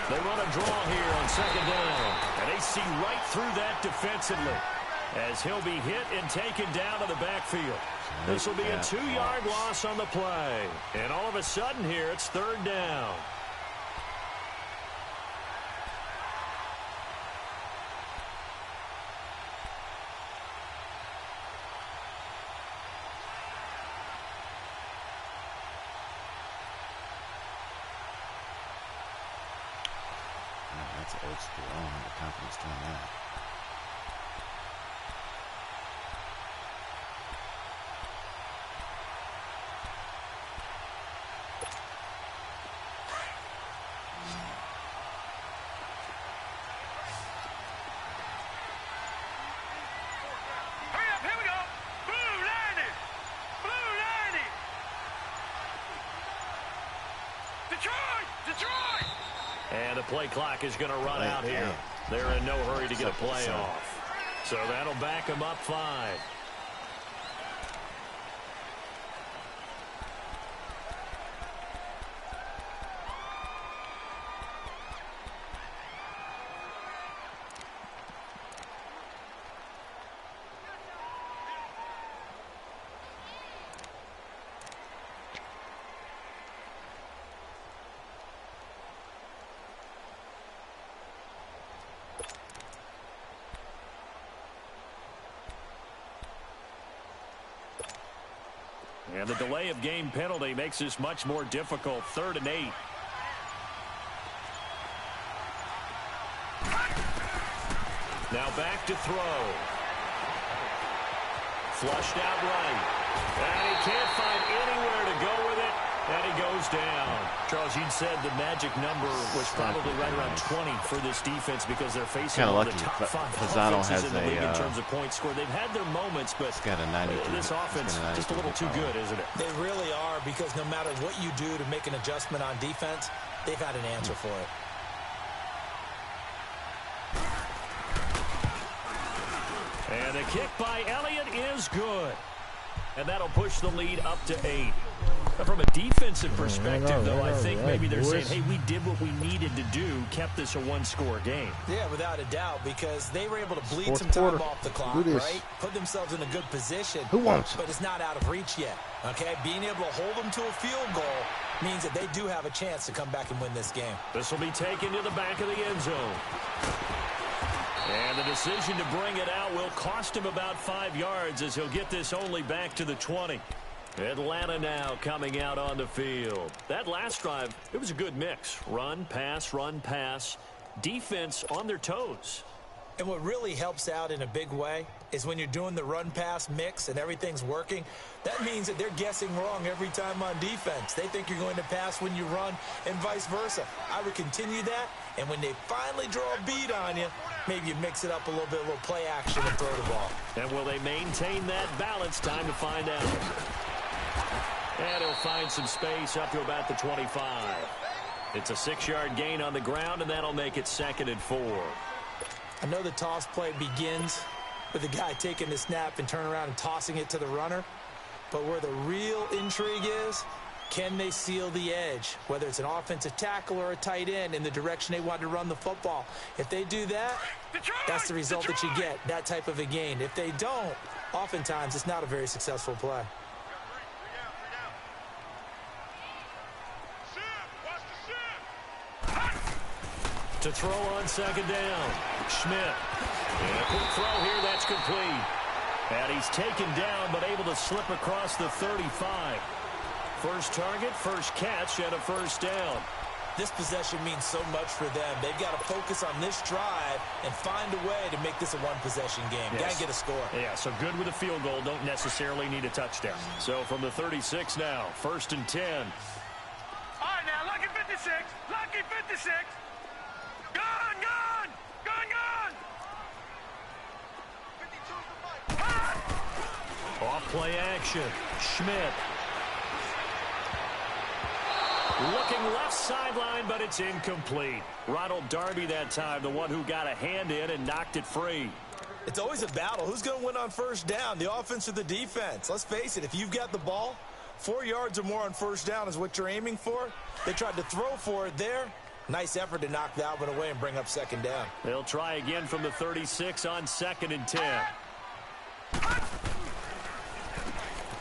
They run a draw here on 2nd down. And they see right through that defensively as he'll be hit and taken down to the backfield. This will be a 2-yard loss on the play. And all of a sudden here, it's 3rd down. That's old school. I don't have the confidence doing that. And the play clock is going to run out here. They're in no hurry to get a play off. So that'll back them up 5. And the delay of game penalty makes this much more difficult. 3rd and 8. Now back to throw. Flushed out right. And he can't find anywhere to go with it. And he goes down. Charles, you'd said the magic number was probably right around 20 for this defense because they're facing one of the top 5 offenses in the league in terms of points scored. They've had their moments, but this offense just a little too good, isn't it? They really are, because no matter what you do to make an adjustment on defense, they've had an answer for it. And the kick by Elliott is good. And that'll push the lead up to 8. From a defensive perspective, though, I think maybe they're saying, hey, we did what we needed to do, kept this a 1-score game. Yeah, without a doubt, because they were able to bleed some time off the clock, right? Put themselves in a good position. Who wants? But it's not out of reach yet, okay? Being able to hold them to a field goal means that they do have a chance to come back and win this game. This will be taken to the back of the end zone. And the decision to bring it out will cost him about 5 yards as he'll get this only back to the 20. Atlanta now coming out on the field. That last drive, it was a good mix. Run, pass, defense on their toes. And what really helps out in a big way is when you're doing the run-pass mix and everything's working, that means that they're guessing wrong every time on defense. They think you're going to pass when you run and vice versa. I would continue that, and when they finally draw a beat on you, maybe you mix it up a little bit, a little play action and throw the ball. And will they maintain that balance? Time to find out. And he'll find some space up to about the 25. It's a 6-yard gain on the ground, and that'll make it 2nd and 4. I know the toss play begins with the guy taking the snap and turning around and tossing it to the runner. But where the real intrigue is, can they seal the edge? Whether it's an offensive tackle or a tight end in the direction they want to run the football. If they do that, that's the result that you get, that type of a gain. If they don't, oftentimes it's not a very successful play. To throw on 2nd down. Schmidt. And a quick throw here, that's complete. And he's taken down, but able to slip across the 35. First target, first catch, and a 1st down. This possession means so much for them. They've got to focus on this drive and find a way to make this a one-possession game. Yes. Got to get a score. Yeah, so good with a field goal. Don't necessarily need a touchdown. So from the 36 now, 1st and 10. All right, now, lucky 56. Lucky 56. Gun! Off play action. Schmidt. Looking left sideline, but it's incomplete. Ronald Darby that time, the one who got a hand in and knocked it free. It's always a battle. Who's going to win on 1st down, the offense or the defense? Let's face it, if you've got the ball, 4 yards or more on 1st down is what you're aiming for. They tried to throw for it there. Nice effort to knock that one away and bring up 2nd down. They'll try again from the 36 on 2nd and 10.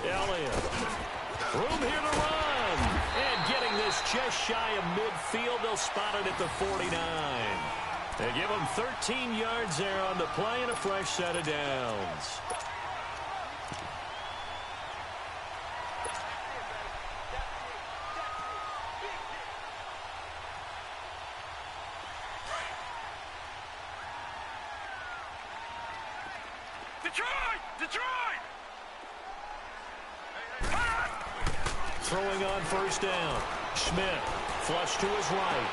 Elliott. Room here to run. And getting this just shy of midfield. They'll spot it at the 49. They give him 13 yards there on the play and a fresh set of downs. Detroit! Throwing on 1st down. Schmidt, flush to his right.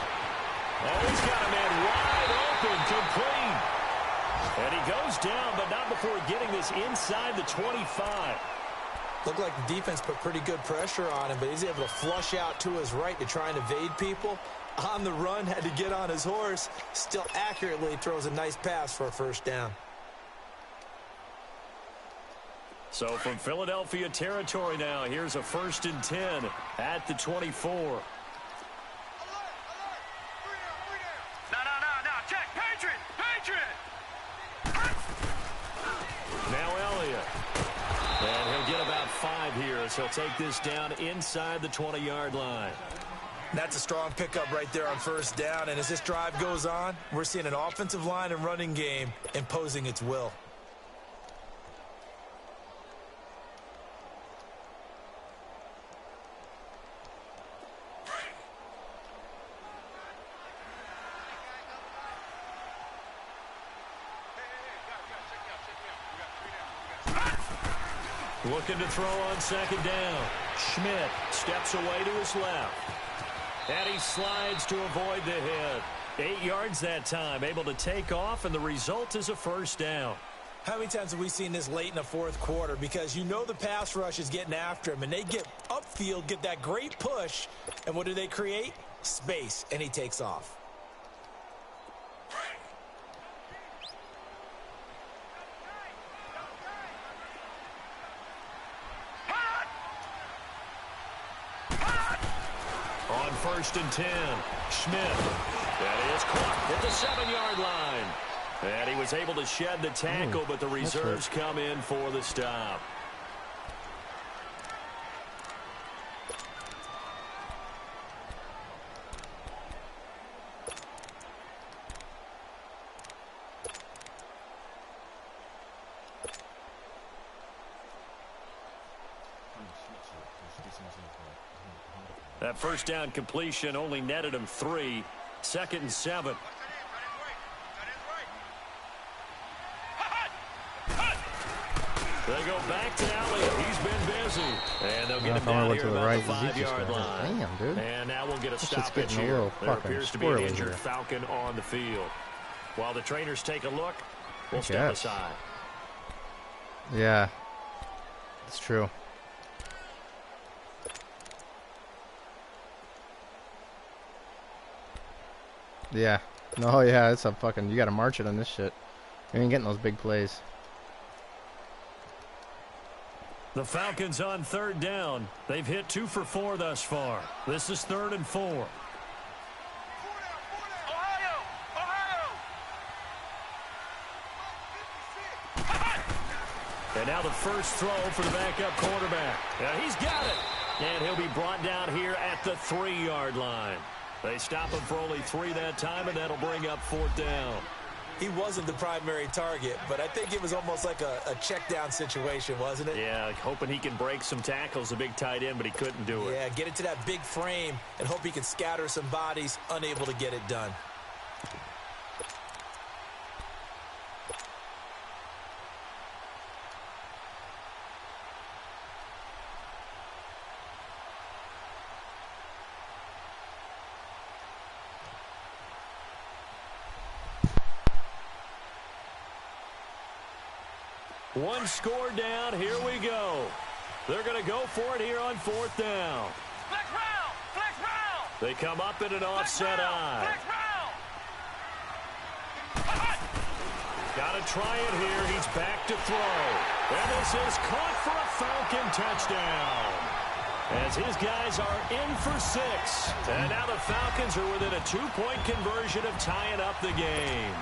Oh, he's got a man wide open, complete. And he goes down, but not before getting this inside the 25. Looked like the defense put pretty good pressure on him, but he's able to flush out to his right to try and evade people. On the run, had to get on his horse. Still accurately throws a nice pass for a 1st down. So from Philadelphia territory now, here's a 1st and 10 at the 24. No. Check. Patriot! Now Elliott. And he'll get about 5 here as he'll take this down inside the 20-yard line. That's a strong pickup right there on 1st down. And as this drive goes on, we're seeing an offensive line and running game imposing its will. Looking to throw on 2nd down. Schmidt steps away to his left. And he slides to avoid the hit. 8 yards that time, able to take off, and the result is a 1st down. How many times have we seen this late in the 4th quarter? Because you know the pass rush is getting after him, and they get upfield, get that great push, and what do they create? Space, and he takes off. On 1st and 10, Schmidt. That is caught at the 7-yard line. And he was able to shed the tackle, but the reserves come in for the stop. That first down completion only netted him 3. 2nd and 7. They go back to Elliott. He's been busy. And they'll get him down here about the 5-yard line. Damn, dude. And now we'll get a This stoppage shit's getting a here. little There fucking appears to be an squirrely injured here. Falcon on the field. While the trainers take a look, we'll step aside. Yeah, it's true. Yeah. No, yeah, it's a fucking... You gotta march it on this shit. You ain't getting those big plays. The Falcons on 3rd down. They've hit 2 for 4 thus far. This is 3rd and 4. Ohio! And now the first throw for the backup quarterback. Now he's got it. And he'll be brought down here at the 3-yard line. They stop him for only 3 that time, and that'll bring up 4th down. He wasn't the primary target, but I think it was almost like a check down situation, wasn't it? Yeah, hoping he can break some tackles, a big tight end, but he couldn't do it. Yeah, get it to that big frame and hope he can scatter some bodies, unable to get it done. One score down. Here we go. They're going to go for it here on 4th down. Flex round! Flex round! They come up in an offset eye. Flex round! Got to try it here. He's back to throw. And this is caught for a Falcon touchdown. As his guys are in for 6. And now the Falcons are within a 2-point conversion of tying up the game.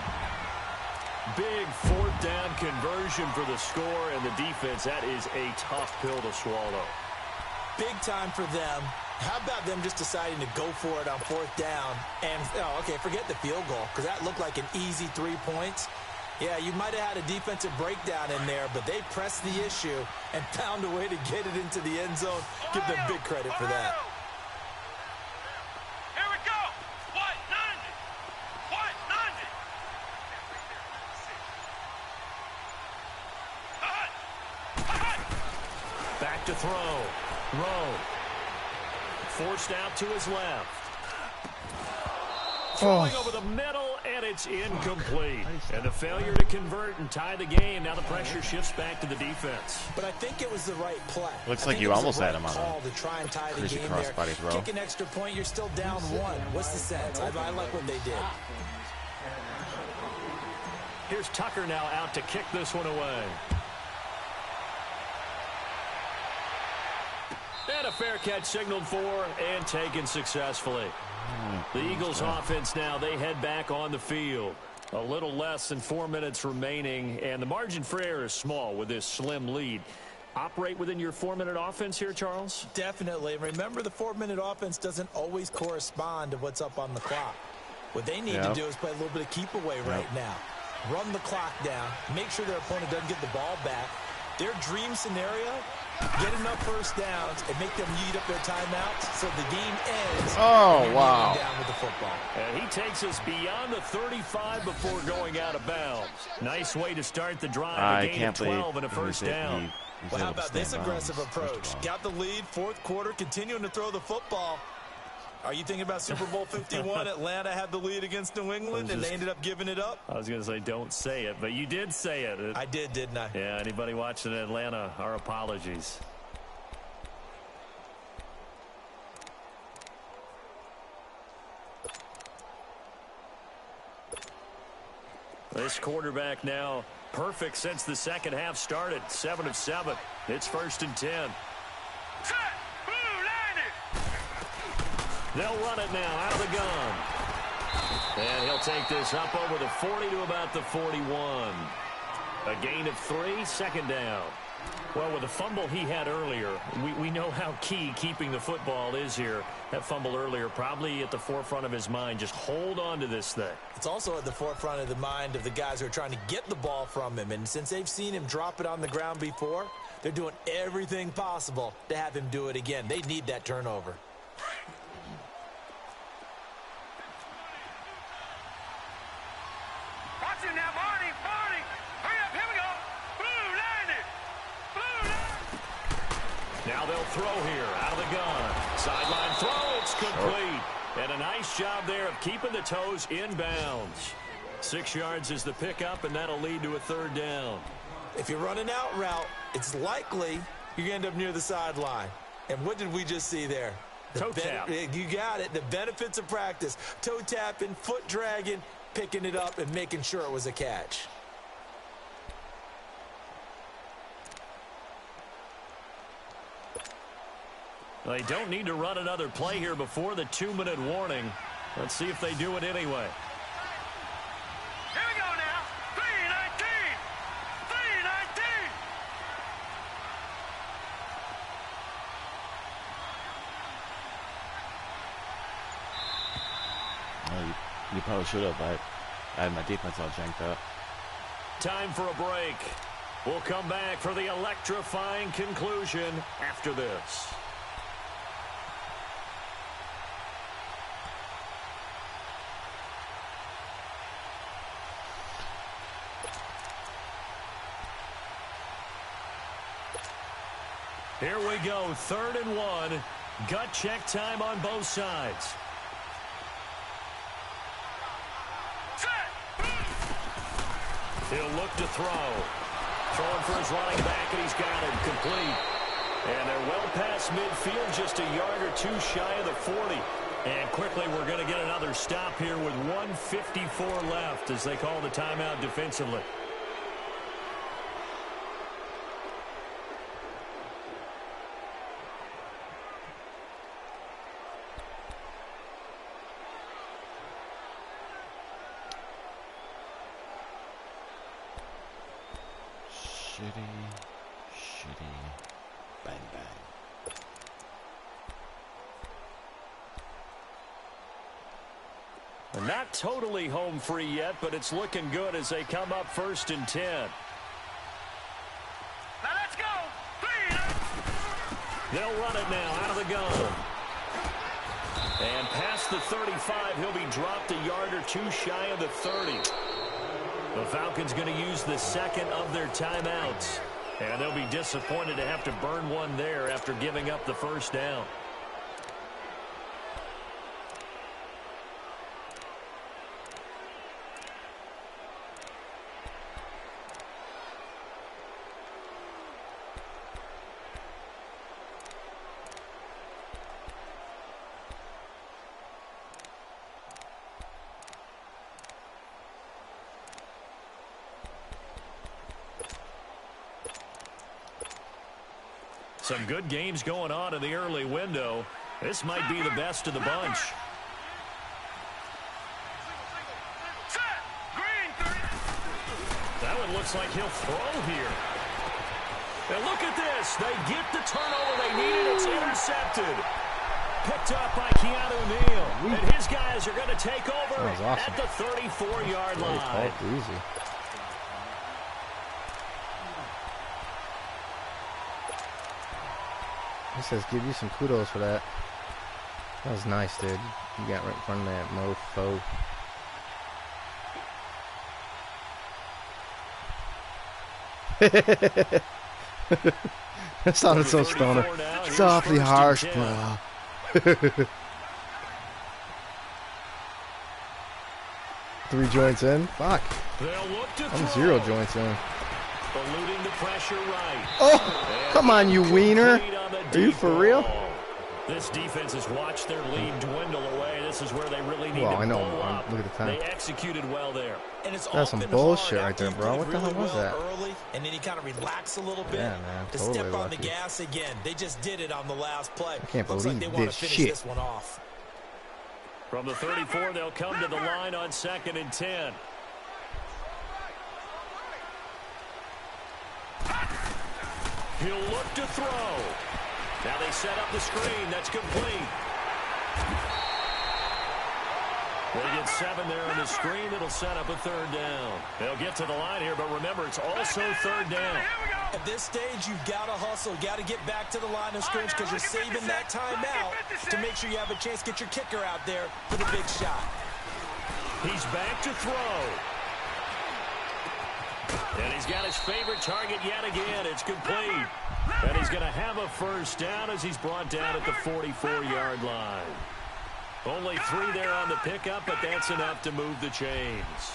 Big 4th down conversion for the score, and the defense, that is a tough pill to swallow. Big time for them. How about them just deciding to go for it on 4th down? And, okay, forget the field goal, because that looked like an easy 3 points. Yeah, you might have had a defensive breakdown in there, but they pressed the issue and found a way to get it into the end zone. Give them big credit for that. Here we go! White 90! White 90! Back to throw. Rowe. Forced out to his left. Throwing over the middle, and it's incomplete. And the failure to convert and tie the game. Now the pressure shifts back to the defense. But I think it was the right play. Looks like you almost had him on call to try and tie the crazy game crossbody there. throw. Kick an extra point, you're still down 1. What's the sense? I like what they did. Here's Tucker now out to kick this one away. And a fair catch signaled for and taken successfully. The Eagles offense now, they head back on the field. A little less than 4 minutes remaining, and the margin for error is small with this slim lead. Operate within your 4-minute offense here, Charles? Definitely. Remember, the 4-minute offense doesn't always correspond to what's up on the clock. What they need to do is play a little bit of keep away right now. Run the clock down. Make sure their opponent doesn't get the ball back. Their dream scenario, get enough first downs and make them eat up their timeouts so the game ends. Oh, wow. Down with the football. And he takes us beyond the 35 before going out of bounds. Nice way to start the drive. A gain of 12 and a first down. Well, how about this aggressive approach? Got the lead, 4th quarter, continuing to throw the football. Are you thinking about Super Bowl 51? Atlanta had the lead against New England, and they ended up giving it up? I was going to say don't say it, but you did say it. I did, didn't I? Yeah, anybody watching Atlanta, our apologies. This quarterback now perfect since the second half started. 7 of 7. It's 1st and 10. Set! Blue 90! They'll run it now out of the gun. And he'll take this up over the 40 to about the 41. A gain of 3, 2nd down. Well, with the fumble he had earlier, we know how key keeping the football is here. That fumble earlier probably at the forefront of his mind. Just hold on to this thing. It's also at the forefront of the mind of the guys who are trying to get the ball from him. And since they've seen him drop it on the ground before, They're doing everything possible to have him do it again. They need that turnover. Watch it now, Marty. Marty. Hurry up. Here we go. Blue 90. Blue 90. Now they'll throw here out of the gun. Sideline throw. It's complete. And a nice job there of keeping the toes in bounds. 6 yards is the pickup, and that'll lead to a 3rd down. If you're running out route, it's likely you end up near the sideline. And what did we just see there? Toe tap. You got it. The benefits of practice. Toe tapping, foot dragging, picking it up, and making sure it was a catch. They don't need to run another play here before the 2-minute warning. Let's see if they do it anyway. Here we go now. 319. 319. Well, you probably should have. I had my defense all janked up. Time for a break. We'll come back for the electrifying conclusion after this. Here we go, 3rd and 1. Gut check time on both sides. He'll look to throw. Throwing for his running back, and he's got it complete. And they're well past midfield, just a yard or two shy of the 40. And quickly, we're going to get another stop here with 1:54 left as they call the timeout defensively. Shitty, bang, bang. They're not totally home free yet, but it's looking good as they come up 1st and 10. Now let's go. 3. They'll run it now out of the gun. And past the 35, he'll be dropped a yard or two shy of the 30. The Falcons going to use the 2nd of their timeouts. And they'll be disappointed to have to burn one there after giving up the 1st down. Some good games going on in the early window. This might be the best of the bunch. That one looks like he'll throw here. And look at this. They get the turnover they needed. It's intercepted. Picked up by Keanu Neal. And his guys are going to take over at the 34-yard line. Easy. He says, give you some kudos for that. That was nice, dude. You got right in front of that mofo. That sounded so stoner. It's awfully harsh, bro. 3 joints in? Fuck. I'm 0 joints in. Eluding the pressure right. Oh, come on, you wiener. Are you for real? This defense has watched their lead dwindle away. This is where they really need to I know. pull up. Look at the time. They executed well there. And it's That's some bullshit right there, bro. What the hell was that? Early, and then he kind of relaxed a little bit. Yeah, man. To Totally step on the lucky. gas again. They just did it on the last play. I can't Looks believe like they want to this finish shit. this one off. From the 34, they'll come to the line on 2nd and 10. He'll look to throw. Now they set up the screen. That's complete. They get 7 there on the screen. It'll set up a third down. They'll get to the line here, but remember, it's also third down. At this stage, you've got to hustle. You've got to get back to the line of scrimmage because you're saving that time out to make sure you have a chance to get your kicker out there for the big shot. He's back to throw. And he's got his favorite target yet again. It's complete. And he's going to have a first down as he's brought down at the 44-yard line. Only 3 there on the pickup, but that's enough to move the chains.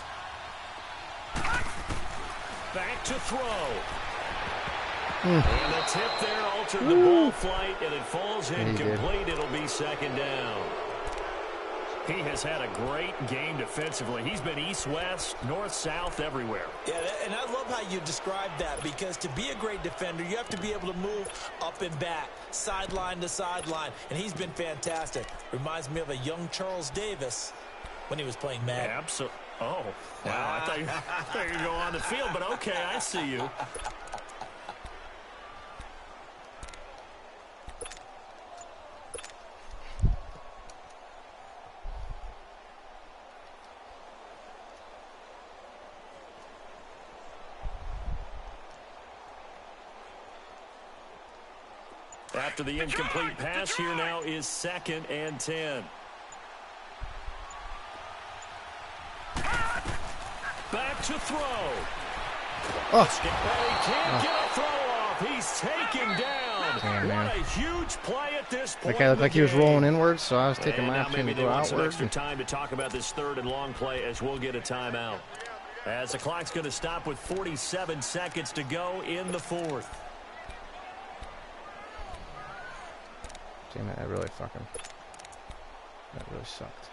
Back to throw. And the tip there altered the ball flight, and it falls incomplete. It'll be second down. He has had a great game defensively. He's been east-west, north-south, everywhere. Yeah, and I love how you described that, because to be a great defender, you have to be able to move up and back, sideline to sideline, and he's been fantastic. Reminds me of a young Charles Davis when he was playing Madden. Absolutely. Oh, wow. I thought you were going to go on the field, but okay, I see you. After the incomplete pass, here now is 2nd and 10. Back to throw. Oh. He can't get a throw off. He's taken down. Damn, man. What a huge play at this point. That guy looked like he was rolling inwards, so I was taking my opportunity to go outward. Some outward. extra time to talk about this 3rd and long play as we'll get a timeout. As the clock's going to stop with 47 seconds to go in the 4th. Damn it, that really sucked.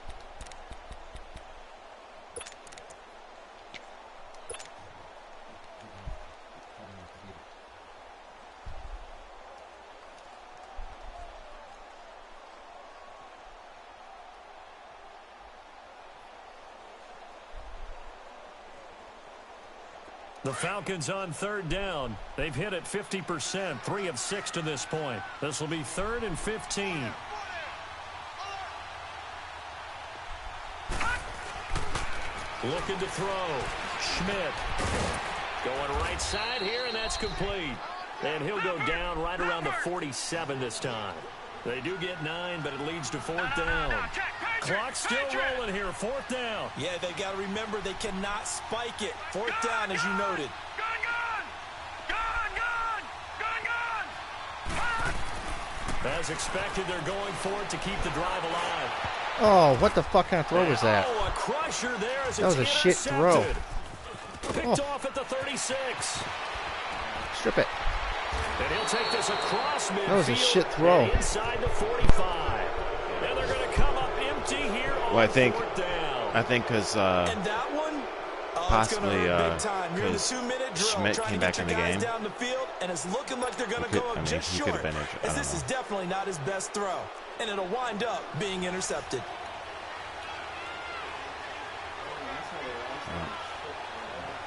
The Falcons on 3rd down. They've hit it 50%, 3 of 6 to this point. This will be 3rd and 15. Looking to throw. Schmidt going right side here, and that's complete. And he'll go down right around the 47 this time. They do get 9, but it leads to 4th down. Clock's still rolling here. 4th down. Yeah, they got to remember they cannot spike it. 4th down, as you noted. As expected, they're going for it to keep the drive alive. Oh, what the fuck kind of throw was that? Oh, a crusher there as that was a shit throw. Picked off at the 36. Strip it. And he'll take this across midfield. That was a shit throw. Inside the 45. And they're going to come up empty here on Well, I think 4th down. because and that one, possibly because Schmidt came back in the game. Down the field, and it's looking like they're going to go up just he short. could have been injured. As this is definitely not his best throw, and it'll wind up being intercepted.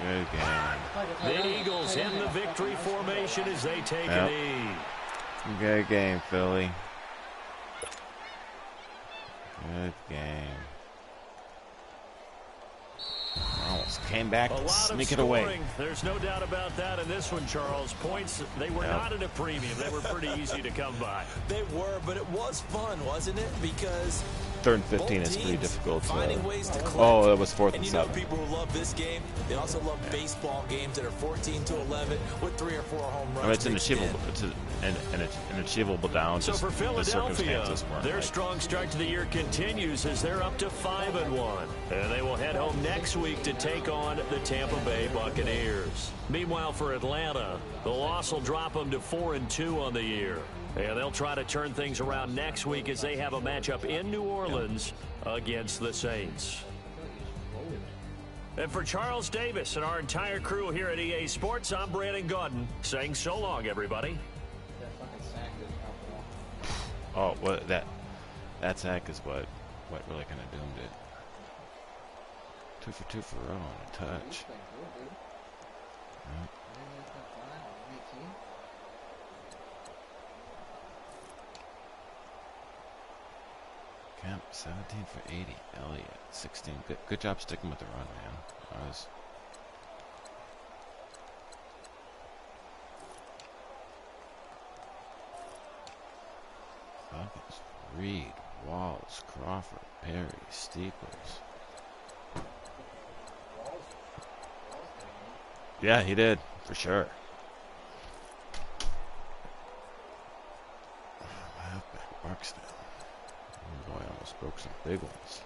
Good game. The Eagles in the victory formation as they take a knee. Good game, Philly. Good game. Almost came back to sneak it away. There's no doubt about that in this one, Charles. Points, they were not at a premium. They were pretty easy to come by. They were, but it was fun, wasn't it? Because 3rd and 15 is pretty difficult. Finding ways to oh, that was 4th and 7. And you know people who love this game, they also love baseball games that are 14-11 with 3 or 4 home runs. I mean, it's an achievable, an achievable down. So for Philadelphia, their right. strong start to the year continues as they're up to 5-1, and they will head home next week to take on the Tampa Bay Buccaneers. Meanwhile, for Atlanta, the loss will drop them to 4-2 on the year. And they'll try to turn things around next week as they have a matchup in New Orleans against the Saints. And for Charles Davis and our entire crew here at EA Sports, I'm Brandon Gaudin saying so long, everybody. Oh, well, that sack is what really kind of doomed it. 2 for 2 for Rowe on a touch. Kemp, 17 for 80. Elliott, 16. Good job sticking with the run, man. That was... Buckets, Reed, Walls, Crawford, Perry, Steeples. Yeah, he did, for sure. Halfback, Barksdale. Oh boy, I almost broke some big ones.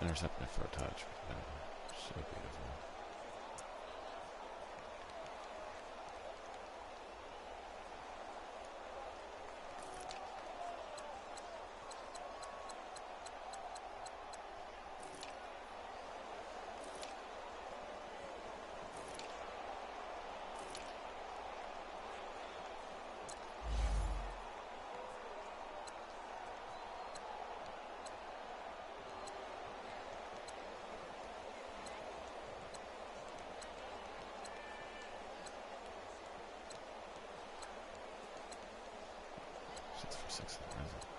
Intercepted for a touch. So beautiful. For 6 in the red zone.